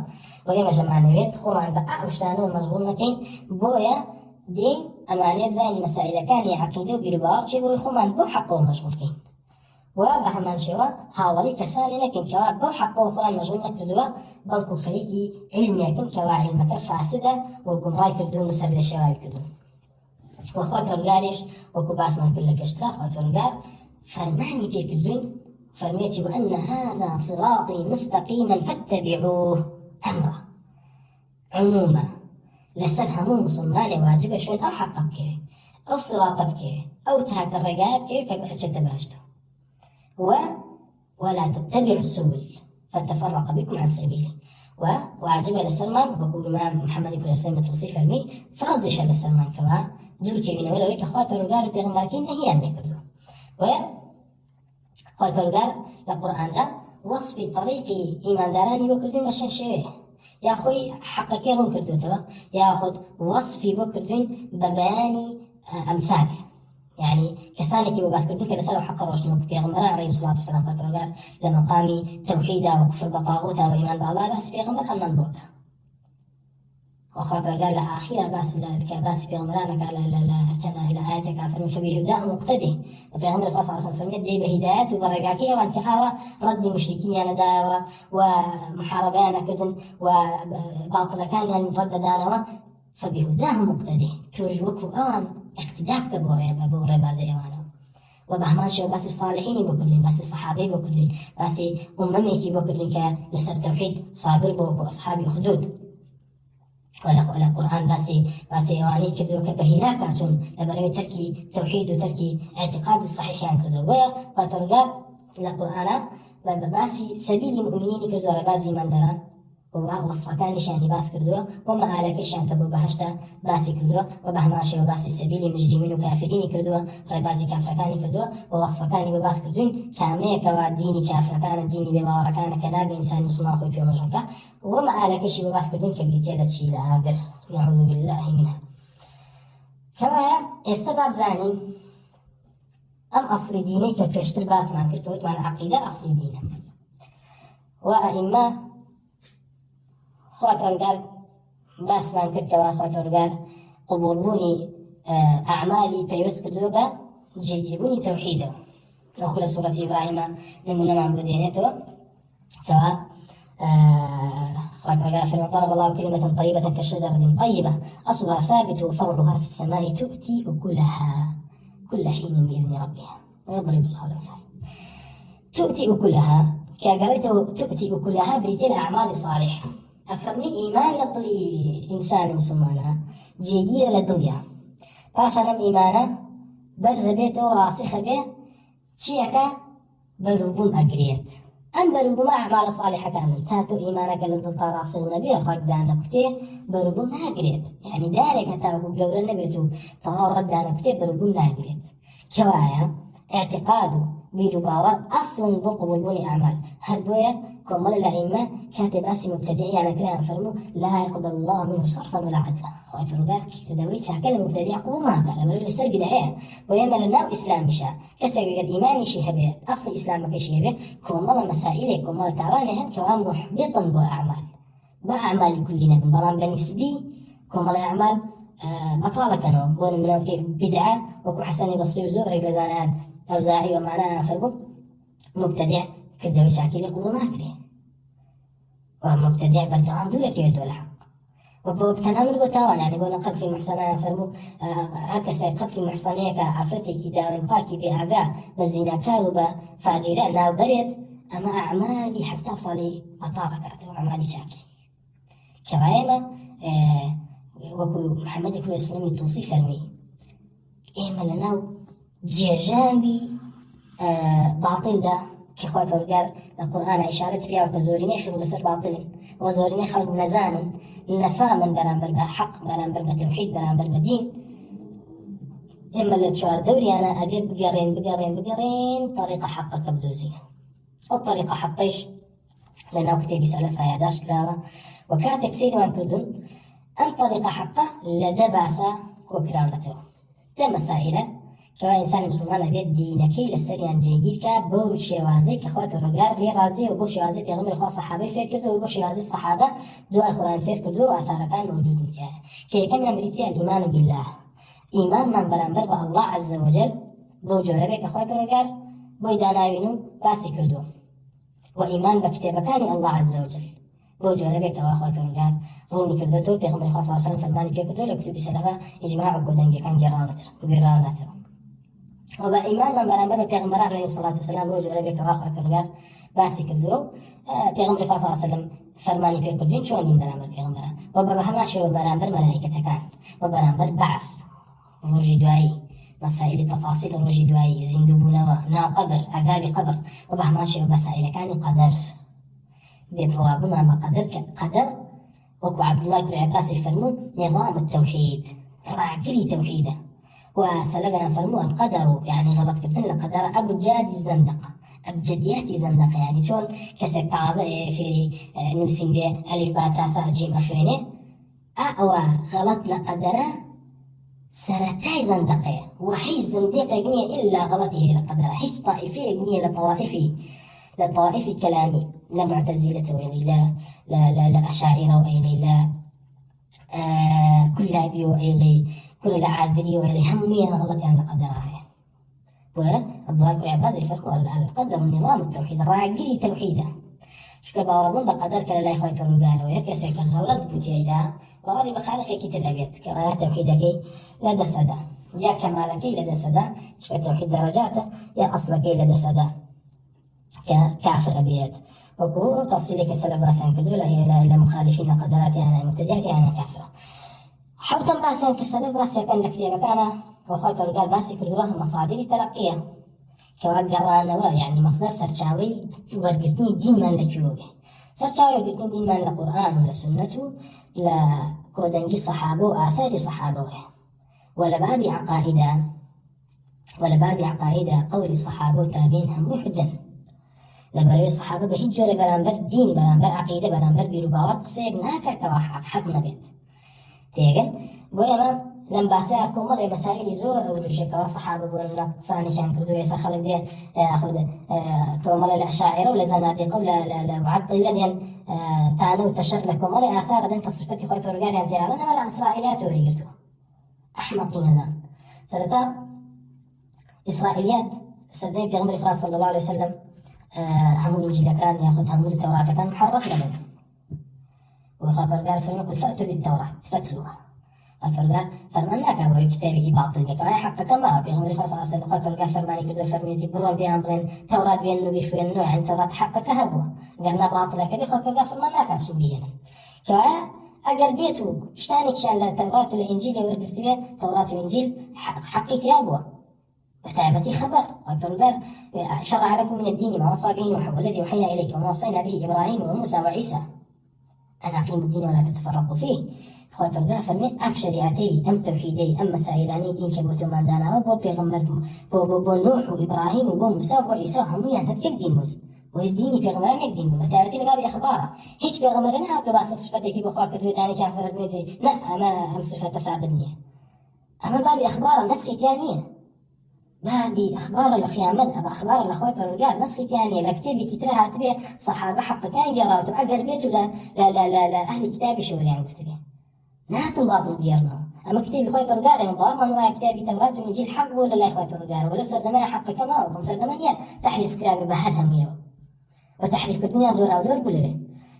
ويا مجمعنا بيت خو عن بقى وشتانو مشغول نكين بويا دين أمانية بزين مسائل كان يعقيده وبيربار شيء بو خو بو حقه مشغول كين وبهمان شيوا حاولي كسالي لكن كوا بو حقه خو مشغول نكردوا بلكو خليكي علمي كن كوا علمك فاسدة وقمراي كردون مسر للشباب كردون وخوي فرقاريش وكباس ما كل كشترا خوي فرقار فرماني بيك الدين فرميتي وأن هذا صراطي مستقيما فاتبعوه أمره عموما لسرهمون صمالي واجب شوين أو حقك أو صراطك أو تهك الرقاب كبحشة تباشته ولا تتبعوا السبل فتفرق بكم عن سبيله وواجب لسلمان وكو إمام محمد بن سلمة توصيف المي فرزش لسلمان كوا دور كيمين ولا ويك خوي فرقار بيغماركين هي اللي كردو خوي فرقار القرآن ده وصفی طریقی ایماندارانی بۆ کردوین بە چەند شێوەیە، یا خۆی حەقەکەی ڕوون کردوێتەوە، یاخود وەصفی بۆ کردوین بە بەیانی ئەمثال، یعنی کەسانێکی بۆ باسکردن کە لەسەر حەق ڕۆشتن وەکو پێغەمبەران عەلەیهیمۇ الصەلاة وەسەلام پەروەردگار لە مەقامی تەوحیدا و کوفر بە طاغوتا و ئیمان بە ئەڵڵا باسی پێغەمبەر هەمان بۆکە. وخوای پەروەردگار لە ئاخیرا باسی پێغەمبەرانەکە لە ئایەتێکا فەرمێ فەبیهوداهم مقتەدی، بە پێغەمبەری خوا صلی الله علیه وسلم فەرمێ دێ بە هیدایەت و بە ڕێگاکەی ئەوان کە ئاوا ڕەدی مشریکینیان نەدایەوە و محارەبەیان نەکردن و باڵتڵەکانیان ڕەددەدانەوە، فەبیهوداهم مقتەدی، تۆش وەکو ئەوان اقتدا بکە بۆ ڕێبازی ئەوانەوە. و بە هەمان شێوە باسی صالحینی بۆ کردین، باسی سەحابەی بۆ کردین، باسی ئومەمێکی بۆ کردین کە لەسەر تەوحید صابر بۆ وەکو ئەصحابی اخدود. ولا قرآن باسي أواني كدو كبهلاك عشان لبرمي تركي توحيد وتركي اعتقاد الصحيح يعني كدو ويا فالقرآن القرآن باسي سبيل المؤمنين كدو على بازي من دران ووصف كان شاني باس كردو وما عليك شان كبو بهشتا باسي كردو وبهماشي وباسي سبيل المجرمين وكافرين كردو ربازي كافر كان كردو ووصف كان بباس كردوين كاميك وديني كافر كان الديني بباور كان كناب انسان مسلم خوي بيوم مجرمك وما عليك شي بباس كردوين كبريتي شي لاغر نعوذ بالله منها. كما استباب زاني ام اصل ديني كبشتر باس ما كركوت مع العقيده اصل دينه وائمه خواهد پەروەردگار باسمان کردەوە خواهد پەروەردگار قبولبوونی ئەعمالی پەیوەست کردووە بە جێگیربوونی تەوحیدەوە، وەکو لە سوورەتی ئیبراهیمە نمونەمان بۆ دێنێتەوە کەوا خواهد پەروەردگار فەرمێ ضرب الله كلمة طيبة كشجرة طيبة أصلها ثابت وفرعها في السماء تؤتي أكلها كل حين بإذن ربها ويضرب الله الأمثال. تؤتي أكلها كقريته تؤتي أكلها بريتين أعمال صالحة. أفرمي إيمان لطلي إنسان مسلمانا جيجير لدليا باشانم إيمانا برز بيته راسخ به شيئك بروبون أقريت أم بروبون أعمال صالحة كانت تاتو إيمانك لدلتا راسخ نبي رقدان كتير بروبون أقريت يعني دارك تاو قول النبيتو طهار ردان كتير بروبون أقريت كوايا اعتقاده بيرو باور أصلا بقبول أعمال هربويا كمال الأئمة كاتب اسم مبتدعي على كلام فرمو لا يقبل الله منه صرفا ولا عدلا. خايف رجال كتدوي شاكل المبتدع قبول ما قال بري لسر بدعية ويما لنا إسلام شا كسر الإيمان شيء هبه أصل إسلامك شيء هبه كمال مسائل كمال تعوانهم كمان محبطا بأعمال بأعمال كلنا من برام بنسبي كمال أعمال بطالة كانوا بون من بدعة وكو حسن بصري وزهري لزانان أوزاعي ومعناها فرمو مبتدع كردوي شاكل قبول ما كره ومبتدع بردوام دولك يوتو الحق وبتنامد بتاوان يعني بونا قد في محصنة فرمو هكذا قد في محصنيك عفرتي كدا من باكي بأعقا بزينا كاروبا فاجرة ناو بريد أما أعمالي حتى صلي أطاركات وأعمالي شاكي كبايما وكو محمد كل إسلامي توصي فرمي إيما لناو جيجاوي باطل ده كخوي پەروەردگار القرآن إشارة بها وكزوريني خلق لسر باطل وزوريني خلق نزان نفا من برانبر بحق برانبر بتوحيد برانبر بدين إما للشوار دوري أنا أبي بقرين طريقة حقك بدوزية والطريقة حقيش لأنه كتابي سلفها ياداش كراوة وكاتك سير وان كردون أم طريقة حقه لدى باسا وكراونته ده مسائل كوا إنسان مسلمان أبيت دينكي لسريان جيجير كا بو شوازي كخوات الرجال لي رازي وبو شوازي بيغمر الخاص صحابي فير كردو وبو شوازي الصحابة دو أخوان فير كردو وآثار كان موجود متاعه كي كم يمريتي الإيمان بالله إيمان من برانبر بالله عز وجل بو جوربي كخوات الرجال بو داناوينو باسي كردو وإيمان بكتابكاني الله عز وجل بو جوربي كخوات الرجال روني كردو بيغمر الخاص صلى الله عليه وسلم فرماني بير كردو لكتب سلفا إجماع وقودنجي كان جرانتر وبإيمان من برانبر بيغمبر عليه الصلاة والسلام بوجه ربي كواخر كرجال باسي كردو بيغمبر صلى الله عليه وسلم فرماني بيكردين شون من برانبر بيغمبر وبهماشي وبرانبر ملائكة كان وبرانبر بعث روجي دوائي مسائل تفاصيل روجي دوائي زندوبونا نا قبر عذاب قبر وبهماشي ومسائل كان قدر ببروابنا ما قدر وكو عبد الله بن عباس يفرمون نظام التوحيد راقلي توحيده وسلفنا فرموا القدر يعني غلط كتن القدر أبو جاد الزندقة أبجدياتي زندقة يعني شون كسك تعزة في نوسين به ألف باء تاء ثاء جيم أخوينه أو غلط لقدره سرتاي زندقة وحي زندقة يقنية إلا غلطه لقدره هيش طائفية يقنية لطوائفي كلامي لا معتزلة وإلي لا أشاعرة وإلي لا كلابي وإلي كل العاذري وإلي همية غلطي عن لقدرها وعبد الله بن عباس يفرقوا القدر ونظام التوحيد راقي توحيده شكا باورون بقدر كلا لا يخوي بروغانا ويكسك غلط بوتيدا وأري بخالق كتير الأبيات كما توحيدك لدى سدا يا كمالك لدى سدا شكا توحيد درجاته يا أصلك لدى سدا كافر أبيات وكو تفصيلك السلف باسان كله لا مخالفين قدرات يعني مبتدعة يعني كافرة حوتم باسان كالسلف باسي كان كتير كان وخوي بروغان باسي كله مصادر تلقيه كواقرانا يعني مصدر سرچاوي ورقتني دين من لجوبه سرچاوي ورقتني دين من لقرآن ولا سنته لا كودنجي صحابه وآثار صحابه ولا باب عقائد قول الصحابة وتابعين هم حجا لبروي الصحابة بهجوا لبرانبر دين برانبر عقيدة برانبر بيرباور قصير ناكا كواحد حق نبيت تيغن ويما لم باسا كومر مسائل زور او رجك صحابه بون صاني كان كردو يسا خلق دي اخذ كومر الاشاعره ولا زنادقه ولا معطله ديال تانو تشر لكم ولا اثار دنك صفتي خوي برغاني انت انا ولا اسرائيليات وريتو احمق نزان سلطه اسرائيليات سدين في غمر صلى الله عليه وسلم هم انجيل كان ياخذ هم التوراه كان محرف لهم وخبر قال فلنقل فاتوا بالتوراه فتلوها قال فرماناك أبوي كتابه باطل بك ما حق كما بيغمر خاص على سنة قال فرماني كذا فرميتي برون بيان بين توراة بين نبي خوي النوع يعني توراة حق كهبوا قالنا باطل كبي قال فرماناك بسبينا كوا أجر بيتو اشتانك شان التوراة والإنجيل ورقت به توراة وإنجيل حقيت يا أبوه وتعبتي خبر قال شرع لكم من الدين ما وصى به نوح والذي وحينا إليك وما وصينا به إبراهيم وموسى وعيسى أن أقيموا الدين ولا تتفرقوا فيه خوي برغا فرمي أم شريعتي أم توحيدي أم مسائلاني دين كبوتو من دانا وبو بيغمر بو نوح وإبراهيم وبو موسى وعيسى هم يعني هذا يقدين بول والدين بيغمران يقدين بول متابعتي لباب أخباره هيك بيغمرنا هاتو باس صفتك بخواك الرداني كان فرميتي لا أما أم صفة ثابتني أما باب أخبار نسخ تانية بابي أخبار الخيامات أبا أخبار الأخوي برغا نسخ تانية لكتابي كترها تبي صحابة حق كان جراتو أقر بيتو لا أهل كتابي شوري عن كتبه ناتم باطل بيرنا أما كتابي خوي برغار من بار ما كتابي توراة وإنجيل حق ولا لا خوي برغار ولا سردمان حق كما وكم سردمان تحريف كلام بهرهم يو وتحريف كتنيا زور أو زور ولا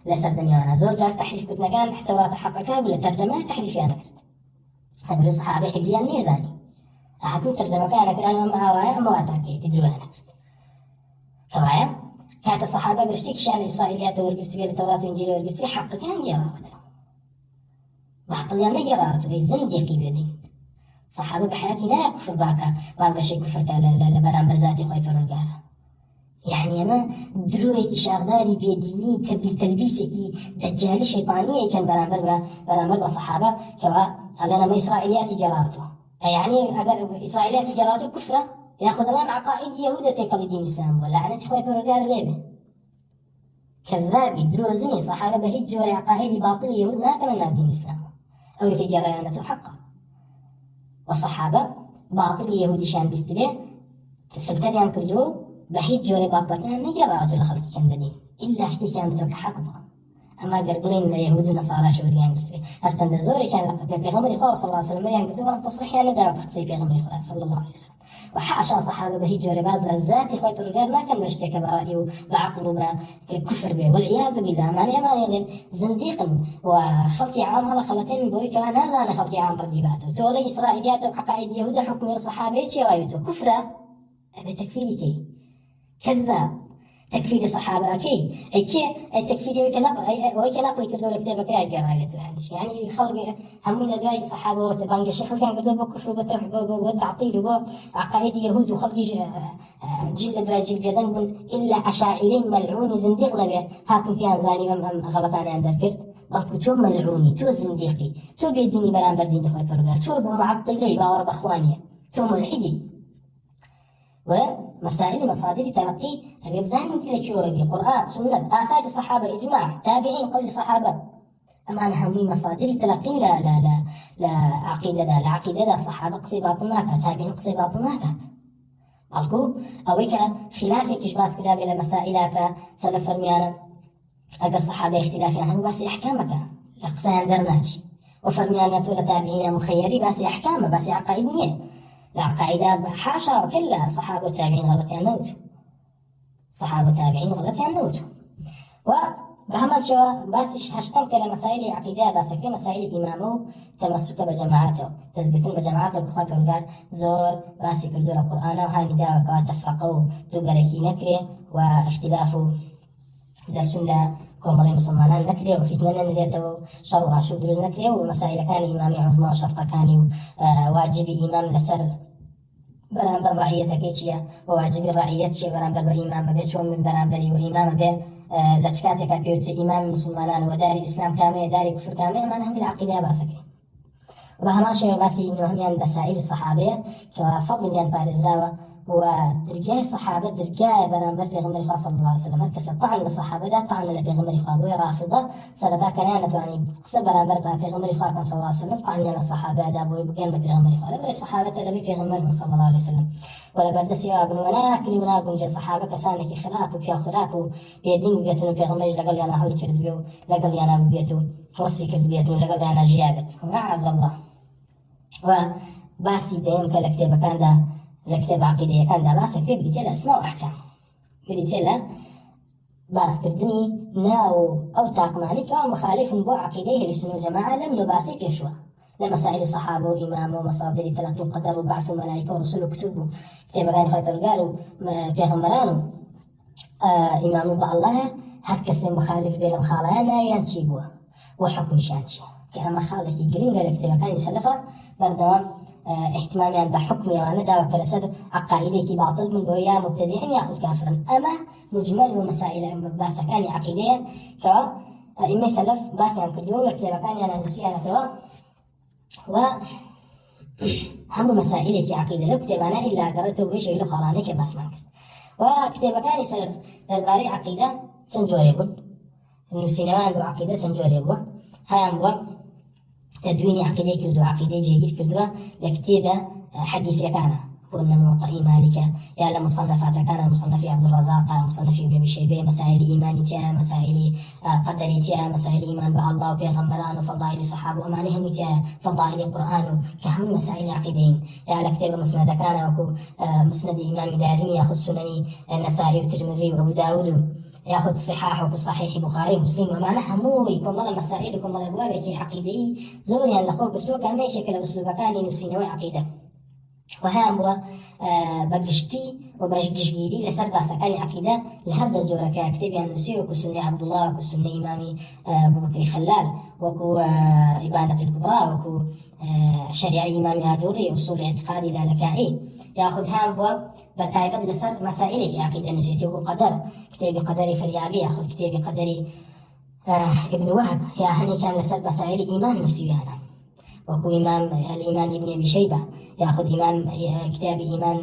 لا سردمان زور جار تحريف كتنا كان توراة حق كاب ولا ترجمة تحريف أنا كرت هذول الصحابة حبيان نيزاني أحد ترجمة كان كلام ما هوايا ما واتاكي تدرون أنا كرت هوايا كانت الصحابة برشتك شان الإسرائيليات ورقت بيه التوراة وإنجيل ورقت بيه حق كان جراوته بعض ما جرارته الزندقي بدين صحابة بحياتي لا كفر باكا شيء كفر لا برامبر ذاتي خوي فرقارا يعني ما دروي شاغداري بيديني تلبيسكي دجالي شيطانية كان برامبر بصحابة كوا أنا ما إسرائيلياتي جرارته يعني أجر إسرائيلياتي جرارته كفرة ياخذ الآن عقائد يهودة تقل دين الإسلام ولا عنتي خوي فرقارا ليه كذاب دروزني صحابة بهجوا عقائد باطل يهود لا كان دين الإسلام أو جريانة حقا والصحابة باطل يهودي شان بيستبه فلتريان كردو بحيد جوري باطل كان نجرأته لخلق كان بدين إلا اشتي كان بتوك حقا أما قرقلين اليهود والنصارى شوريان كتبه أرتند زوري كان لقب بيغمري خالص صلى الله عليه وسلم مريان كتبه تصريح يعني دارك قصي بيغمري خالص صلى الله عليه وسلم وحاشا صحابة بهي جوري باز للذاتي خوي برغار ما كان بشتكى برأيه بعقله بكفر به والعياذ بالله ماني زنديق وخلقي عام هلا خلتين بوي كمان نازل خلقي عام رديباته تولي إسرائيليات وحقائد يهود حكم الصحابة شيء غايته كفرة أبي تكفيري كي كذاب تكفير الصحابة أكيد أي تكفير ويكنقل كردوا لكتابك يا جرايته يعني خلق همين أدواء الصحابة وتبانج الشيخ كان كردوا بكفر وتعطيل وعقائد يهود وخلق جل أدواء جل بيدن إلا أشاعرين ملعون زنديق لبي هاتم كان زاني غلطاني عند الكرت بل تو ملعوني تو زنديقي تو بيديني بران برديني خوي برغار تو معطلي باور بأخواني تو ملحدي مسائل مصادر تلقي أبي بزاني تلكي قرآن سنة آثار الصحابة إجماع تابعين قول الصحابة أما أنا همي مصادر تلقي لا عقيدة لا عقيدة لا صحابة قصي باطناك تابعين قصي باطناك ألقو أويك خلافك إجباس كلاب إلى مسائلك سلف فرميانا أقل الصحابة اختلافي عنه بس أحكامك لقصيان درناجي وفرميانا تولى تابعين مخيري بس أحكام بس عقائدنية لا عقائدة حاشا وكلها صحابة تابعين غلط يعنوتو صحابة تابعين غلط يعنوتو وبهمان شوا باسش هشتم كلا مسائل عقيدة بس كلا مسائل إمامه تمسك بجماعته تثبتن بجماعته بخاف ورقار زور باسي كردو القرآن وهاي نداء وكوات تفرقوا دوبركي نكره واختلافه درسون لا كومالي مسلمان نكره وفتنة نريته شرها شو دروز نكره ومسائل كان إمامي عثمان شرطة كان واجب إمام لسر برانبر رعيتك إيشيا وواجب الرعية شيء برانبر بإمام بيت من برانبري وإمام به لشكاتك بيوت إمام مسلمان وداري إسلام كامل داري كفر كامل ما نهم العقيدة باسكري وبهمان شيء باسي إنه هم يعني مسائل الصحابة كفضل يعني بارزلاوة ودرجاء الصحابة درجاء برانبر بيغمر الله صلى الله عليه وسلم هركس طعن الصحابة ده طعن لبيغمر الله رافضة سلطة كانت يعني قصة برانبر بيغمر الله صلى الله عليه وسلم طعن الصحابة ده بوي بقين بيغمر الله لبري الصحابة لبي بيغمر صلى الله عليه وسلم ولا بردسي وابن وناكلي وناقم جا صحابة كسانك خلاف وبيا خلاف وبيدين بيتون بيغمر لقل أنا هل كرد بيو لقل أنا بيتو وصفي كرد بيتون لقل أنا جيابت ومعاذ الله وباسي دايم كالكتابة كان ده لكتاب عقيدة كان ده باس كتاب بديتيلا اسماء وأحكام بديتيلا باس كردني ناو أو تاقمانك أو مخالف بو عقيدة لسنة الجماعة لم نباسك يشوى لمسائل الصحابة وإمام ومصادر تلقي القدر وبعث الملائكة ورسل وكتب كتاب كان خير قالوا بيغمرانو إمام بأ الله هكذا مخالف بين مخالفانا ينشيبوا وحكم شانشي كأما خالك يقرين قال كتاب كان يسلفه بردوام اهتمامي يعني بحكمي وانا داوى كالسد عقائدي باطل من بويا مبتدعين ياخذ كافرا اما مجمل ومسائل بس كان عقيديا ك إما سلف بس يعني كل يوم كتاب كان أنا نسي أنا توا و هم مسائل كي عقيدة لو كتاب أنا إلا قرأته بيش إلو خلاني كبس ما كرت وكتاب كان سلف درباري عقيدة سنجوريبون إنه سينوان بعقيدة سنجوريبوا هاي أمبوا تدوين عقيدة كردو عقيدة جيد كردو لكتابة حديث كان قلنا موطئي مالك يا لمصنفات كان مصنف عبد الرزاق مصنف ابن ابي شيبه مسائل ايمانيتها مسائل قدريتها مسائل ايمان بالله وبيغمران وفضائل الصحابه ومعناهم فضائل القران كهم مسائل عقيدين يا لكتابة مسند كان وكو مسند امام دارمي ياخذ سنن النسائي والترمذي وابو داود ياخذ صحاح وصحيح بخاري ومسلم ومعناها مو يكون ضل مسائل يكون ضل ابواب عقيدي زوري ان اخوك قلتو كان ماشي كلا اسلوب كان نسينوي عقيده وهام هو بقشتي وبقشجيري لسر باسكان عقيده لهذا الجورة كتاب يعني نسي وكو سني عبد الله وكو سني امامي ابو بكر خلال وكو ابانه الكبرى وكو شريعه امام هاجوري اصول اعتقادي لالكائي ياخذ هام هو بتايبد لسر مسائل عقيده نسيتي وقدر كتابي قدري فريابي ياخذ كتابي قدري ابن وهب يا هني كان لسر مسائل ايمان نسي انا وكو إمام الإيمان ابن أبي شيبة يأخذ إمام كتاب إيمان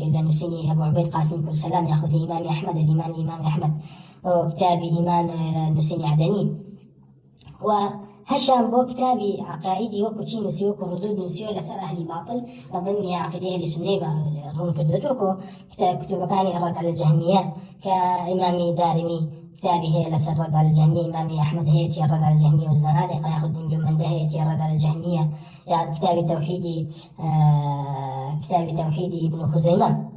لنسيني أبو عبيد قاسم كل سلام يأخذ إمام أحمد الإيمان الإمام أحمد وكتاب إيمان نسيني عدني وهشام بو كتابي عقائدي وكو نسي وكو ردود نسي لسر أهل باطل نظن عقيدة لسنيبة رون كردوتوكو كتاب كان الرد على الجهمية كإمام دارمي كتابه لسر رد على الجهمية إمام أحمد هيتي الرد على الجهمية والزنادقة يأخذ ابن منده هيتي الرد على الجهمية يعني كتاب توحيدي ابن خزيمة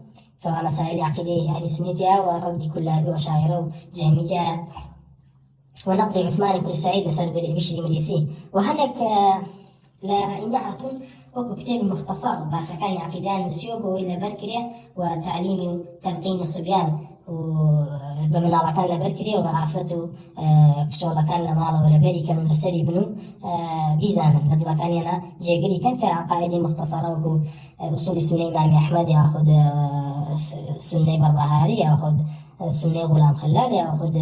كمسائل عقيدة أهل سنتها والرد كلها بوشاعره وجهميتها ونقض عثمان بن سعيد لسر بشري مجلسي وهناك لإمهة وكو كتاب مختصر بس كان عقيدان مسيوب وإلا بركرية وتعليم تلقين الصبيان وبمنالا كان لبركري وعافرته كشولا كان لمالا ولا بري كانوا لسري بنو بيزانا لدي كان أنا جيقري كان كعقائد مختصرة وكو أصول سنة إمام أحمد يأخذ سنة بربهاري يأخذ سنة غلام خلال يأخذ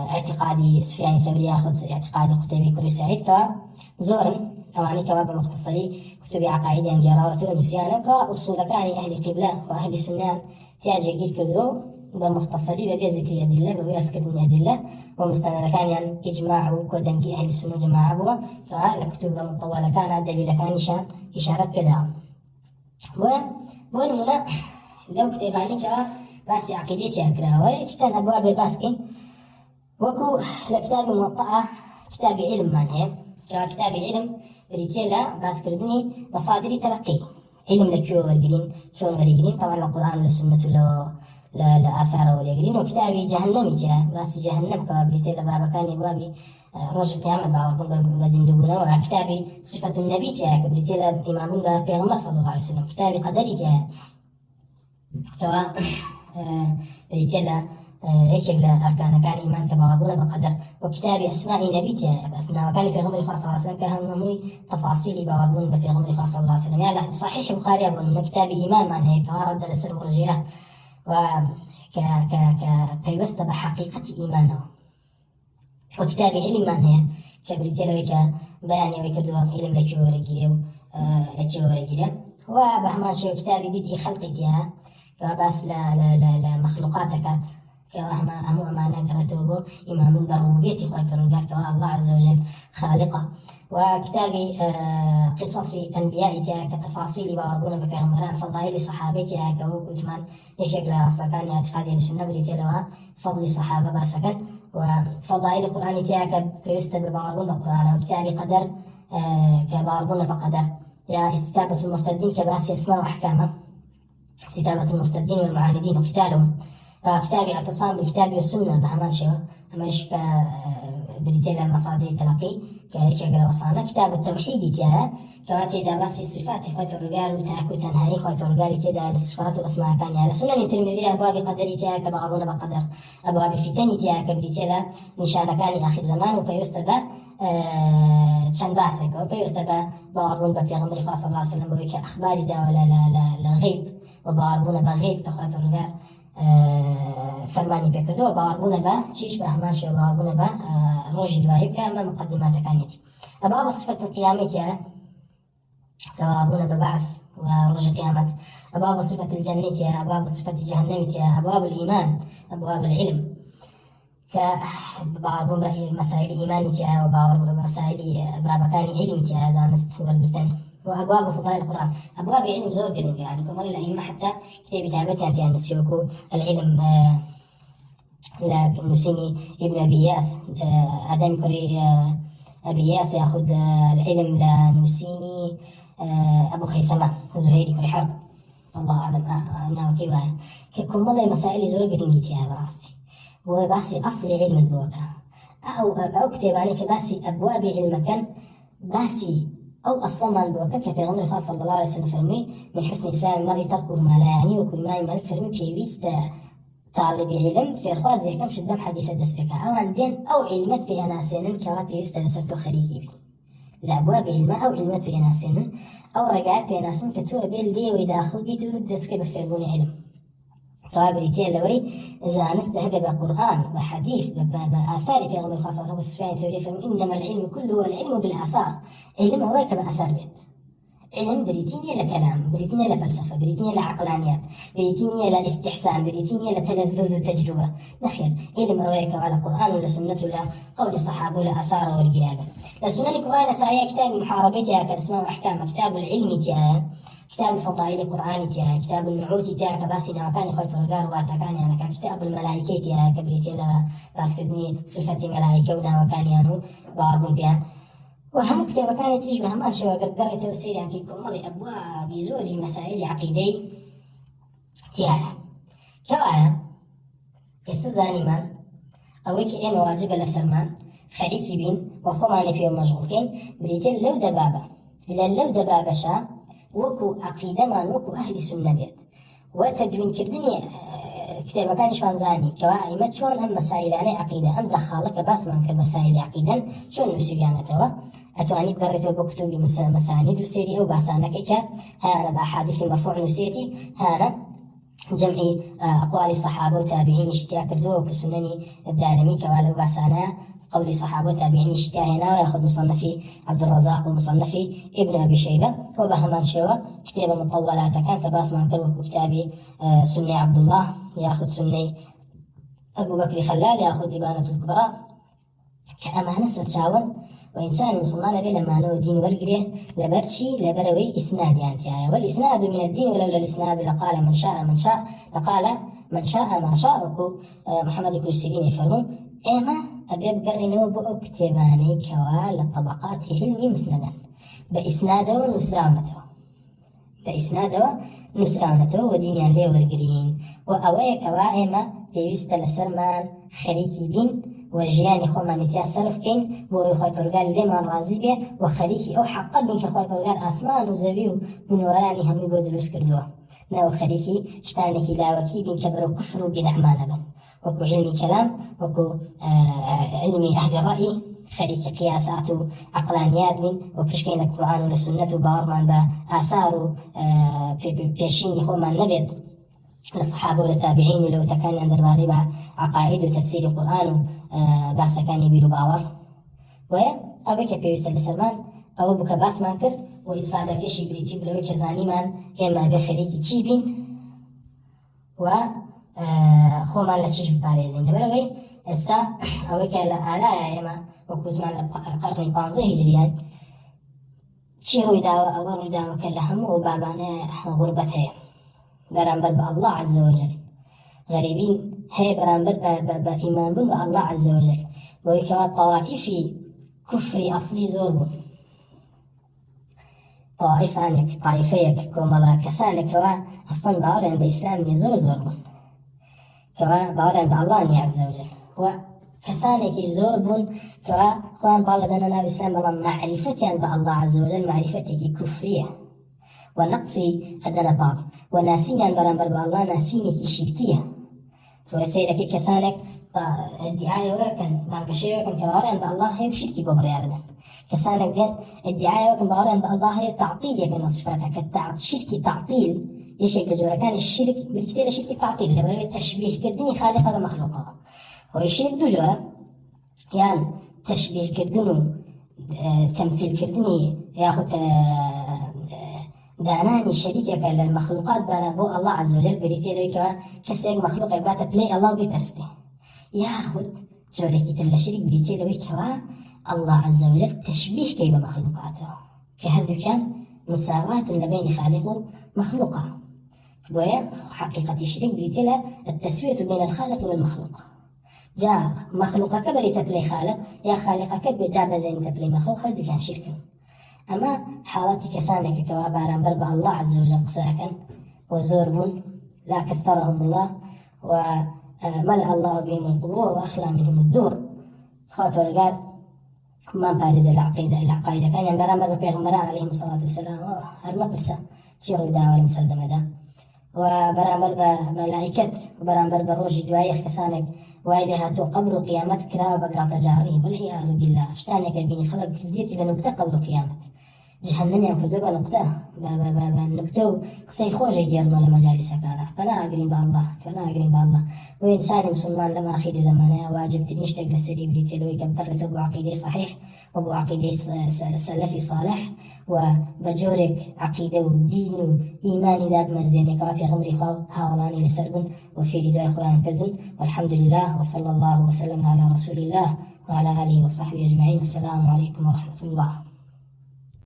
اعتقادي سفيان الثوري يأخذ اعتقادي قتيبي كري سعيد كزورا أواني كواب مختصري كتب عقائد جراوة ونسيانا كأصول كان أهل القبلة وأهل السنة تياجي قيل كردو بمختصري بذكر أدلة بأسكت أدلة ومستند كان يعني إجماع وكودنجي أهل السنة جماعة بوا فالكتب مطولة كان دليل كان إشارة كذا ونمنا لو كتباني باسي عقيدتي أكراوي كتان أبواب باسكين وكو لكتاب موطأة كتاب علم مانه كتاب علم بريتيلا باس كردني مصادر تلقي علم لكيو ورقرين شون ورقرين طبعا القرآن والسنة لا آثار ورقرين وكتاب جهنم تيا باس جهنم كبريتيلا بابا كان بابي رجل قيامة باوركم بزندوبنا وكتاب صفة النبي تيا كبريتيلا إمامنا بيغمبر صلى الله عليه وسلم كتاب قدري تيا كوا بريتيلا هيك أركان كان إيمان كباوربونا بقدر وكتاب أسماء نبي تيا أسماء وكان بيغمبر صلى الله عليه وسلم كهم تفاصيل باوربونا بيغمبر صلى الله عليه وسلم يعني صحيح البخاري أبو كتاب إيمان من هيك رد لسر مرجئة و كيوست بحقيقة إيمانه وكتاب علم من هي كبريتيلا ويك بياني ويكردوا علم لكيو ورقيرو وبهمان شو كتاب بدء خلقتها كباس لا مخلوقاتك كوهما أمو أمانا كرتوبو إمام الربوبية خوي كرنجار كوا الله عز وجل خالقه وكتاب قصص أنبيائها كتفاصيل باربونا ببيغمبران فضائل صحابتها كوكو كمان يشكل أصلا كان اعتقادي للسنة بريتيلوا فضل الصحابة باسكا وفضائل قرآنتها كيست بباربونا بقرآن وكتاب قدر كباربونا بقدر يا استتابة المرتدين كباس أسماء وأحكامها استتابة المرتدين والمعاندين وقتالهم كتاب اعتصام بالكتاب والسنة بهمان شو مش بريتيلا مصادر تلقي كشكل وصلنا كتاب التوحيد تيا كواتي دا بس الصفات خوي الرجال وتأكد تنهي خوي الرجال تيا الصفات والأسماء كان على سنن الترمذي أبواب قدر تيا كبعضنا بقدر أبواب فتن تيا كبريتيلا نشان كان آخر زمان وبيستبا چند باسك وبيستبا بعضون ببيغمبر صلى الله عليه وسلم بويك أخبار دا ولا لا غيب وبعضون بغيب كخوي الرجال فرماني بكردو وبعضون با شيش بهماش وبعضون با روج دوائي كما مقدمات كانت أبواب صفة القيامة كبابون ببعث وروج القيامة أبواب صفة الجنة أبواب صفة جهنم أبواب الإيمان أبواب العلم كبابون مسائل إيمانية وبابون مسائل بابكان علمية زانست والبرتن وأبواب فضائل القرآن أبواب علم زور قلن يعني كمان الأئمة حتى كتاب تابتها يعني نسيوكو العلم نسيني ابن أبي ياس آدم كوري أبي ياس يأخذ العلم لنسيني أبو خيثمة زهيري كوري حرب الله أعلم أنا وكيفها كل مرة مسائل زور قلنجيتها براسي وباسي أصل علم البوكا أو كتاب عليك باسي أبواب علمك باسي أو أصلا ما البوكا كبيغمبر الخاص صلى الله عليه وسلم فرمي من حسن إسلام المرء تركه ما لا يعني وكل ما مالك فرمي كيويست طالب علم في الخوازي كم شدام حديث الدسبكة أو عندين أو علمت بأناسين كواب يستنسرتو خريجي بي لأبواب علم أو علمت بأناسين أو رقعت بأناسين كتوى بيل دي ويداخل بيتو دسكي بفربوني علم طابريتين لوي زانست هبه بقرآن بحديث بآثار بيغمبر الخاص صلى الله عليه وسلم إنما العلم كله هو العلم بالآثار علم هو كبآثار بيت علم بريتيني لكلام بريتيني لفلسفة بريتيني لعقلانيات بريتيني لاستحسان بريتيني لتلذذ وتجربة نخير علم هواك على قرآن ولا سنة ولا قول الصحابة ولا آثار والقرابة لسنن القرآن سايا كتاب محاربتها كاسماء وأحكام كتاب العلم تيا كتاب فضائل القرآن تيا كتاب النعوت تيا كباسنا وكان خوي فرقار واتكان يعني كتاب الملائكة تيا كبريتي لا باسكتني صفة ملائكة وكان يعني باربون بيان وهم كتاب كانت تشبه هم أشياء قرقرة تفسير يعني كمالي أبواب بزوري مسائل عقيدي تيا كوايا كسزاني من أويك إيه مواجب لسرمان خليكي بين وخماني فيهم مشغولين بريتين لو دبابة لو دبابة شا وكو عقيدة ما وكو أهل سنة بيت وتدوين كردني كتابة كان شوان زاني كواعي شون هم مسائل يعني عقيدة هم دخالك بس ما انكر مسائل عقيدة شون نسيانا توا أتواني بقريته بكتب مساند وسيري أو بحثانا كيكا هانا بأحاديث مرفوع نسيتي هانا جمعي أقوال الصحابة وتابعين اشتيا كردوه وكسنني الدارمي كوالو بحثانا قول صحابة تابعين شتاهنا ويأخذ مصنفي عبد الرزاق ومصنفي ابن أبي شيبة وبهمان شوى كتابة مطولات كان كباس ما كتبه كتابي سني عبد الله يأخذ سني أبو بكر خلال يأخذ إبانة الكبرى كأمانة سرشاون وإنسان مسلمان بلا معنى ودين والقرية لبرشي لبروي إسناد يعني والإسناد من الدين ولولا الإسناد لقال من شاء من شاء لقال من شاء ما شاء محمد كل سيرين يفرمون إما أبي بقرنوا بأكتباني كوال طبقات علمي مسندا بإسناده ونسراونته ودينيان ليه ورقرين وأوي كوائما بيوست لسرمان خريكي بين وجياني خومانيتيا سلف كين بو خوي برغال ليمان رازي بيه وخريكي أو حقا بين كخوي برغال آسمان وزبيو بنوراني همي بو دروس كردوه ناو خريكي شتانكي لاوكي بين كبرو كفر وبين أعمانا بن وكو علمي كلام وكو علمي أهل الرأي خريكي قياسات عقلانيات بن وبشكين القرآن والسنة وبارمان بآثار بيشيني خومان نبيت للصحابة والتابعين ولو تكاني عند الباربة عقائد وتفسير القرآن باسا كان يبيرو باور وأبك بيوست لسرمان أو بك باس مان كرت وإسفادة كشي بريتي بلوي كزاني من إما بخريكي تشيبين و خومان لتشيش بباريزين لبروي استا أوك الآلاء إما وكود مال القرن 15 هجريان چی روی داوە کە لە هەموو بابانە غوربەتەیە بەرامبەر بە الله عز وجل غەریبین هەیە بەرامبەر بە ئیمانبوون بە الله عز وجل بۆی کەوا تەوائیفی کوفری ئەسلی زۆر بوون تائیفەیەک کۆمەڵە کەسانێکەوە ئەسڵەن باوەڕیان بە ئیسلام نیە زۆر بوون کەوا باوەڕیان بە الله نیە عز وجل و كسانێکی زۆر بوون کەوا خۆیان باڵە دەنە ناو ئیسلام بەڵام معریفەتیان بە الله عز وجل معریفەتێکی کوفریە و نەقسی ئەدەنە باڵ و ناسینیان بەرامبەر بە الله ناسینێکی شیرکیە سەیرەکەی کەسانێک ئیدعایەوەکەن بانگەشەیەوەکەن کە باوەڕیان بە الله هەیە و شیرکی بۆ بڕیاردەن کەسانێک دێن ئیدعایەوەکەن باوەڕیان بە الله هەیە و تعطیل یەکەن لە صفاتەکە شیرکی تعطیل یەکێک لە جۆرەکانی شیرک بریتێ لە شیرکی تعطیل لەبەرەوەی تەشبیهکردنی خالقە بە مەخلوقەوە ويشيك دو جورا يعني تشبيه كردنو تمثيل كردني ياخد داناني شريكك للمخلوقات بو الله عز وجل بريتي دويك كسيك مخلوق يبات بلاي الله بيبرسته ياخد جوريكي تلا شريك بريتي دويك الله عز وجل تشبيه كي بمخلوقاته كهذا كان مساواة بين خالق ومخلوقه ويا حقيقة شريك بريتي له التسوية بين الخالق والمخلوق جاء مخلوقك بري تبلي خالق يا خالقك بدابة زين تبلي مخلوق هل بكان شركا أما حالتي كسانك كوابارا بربع الله عز وجل قساكا وزوربون لا كثرهم الله وملأ الله بهم القبور وأخلى منهم الدور خاطر قال ما بارز العقيدة كان ينبرا مرة بيغمران عليهم الصلاة والسلام هرما برسا شيروا داوى المسال دمدا وبرامبر بملائكة وبرامبر بروجي دوايخ كسانك وإليها تو قبر قيامت كرا بقى تجاري والعياذ بالله اشتانك بيني خلق كرديتي بنقطة قبر قيامت جهنم ينكردو بنقطة بنقطة قصي خوجة يجرنو لمجالس كارا فلا أقرين بالله وإنسان مسلمان لما أخير زمانه واجب تنشتق للسري بريتي لو يكبترت أبو عقيدة صحيح وأبو عقيدة سلفي صالح وبجورك عقيدة ودين وإيمان داب مزدينك وفي غمري خاو هاولاني لسربن وفي رداء إخوان كردن والحمد لله وصلى الله وسلم على رسول الله وعلى آله وصحبه أجمعين. السلام عليكم ورحمة الله.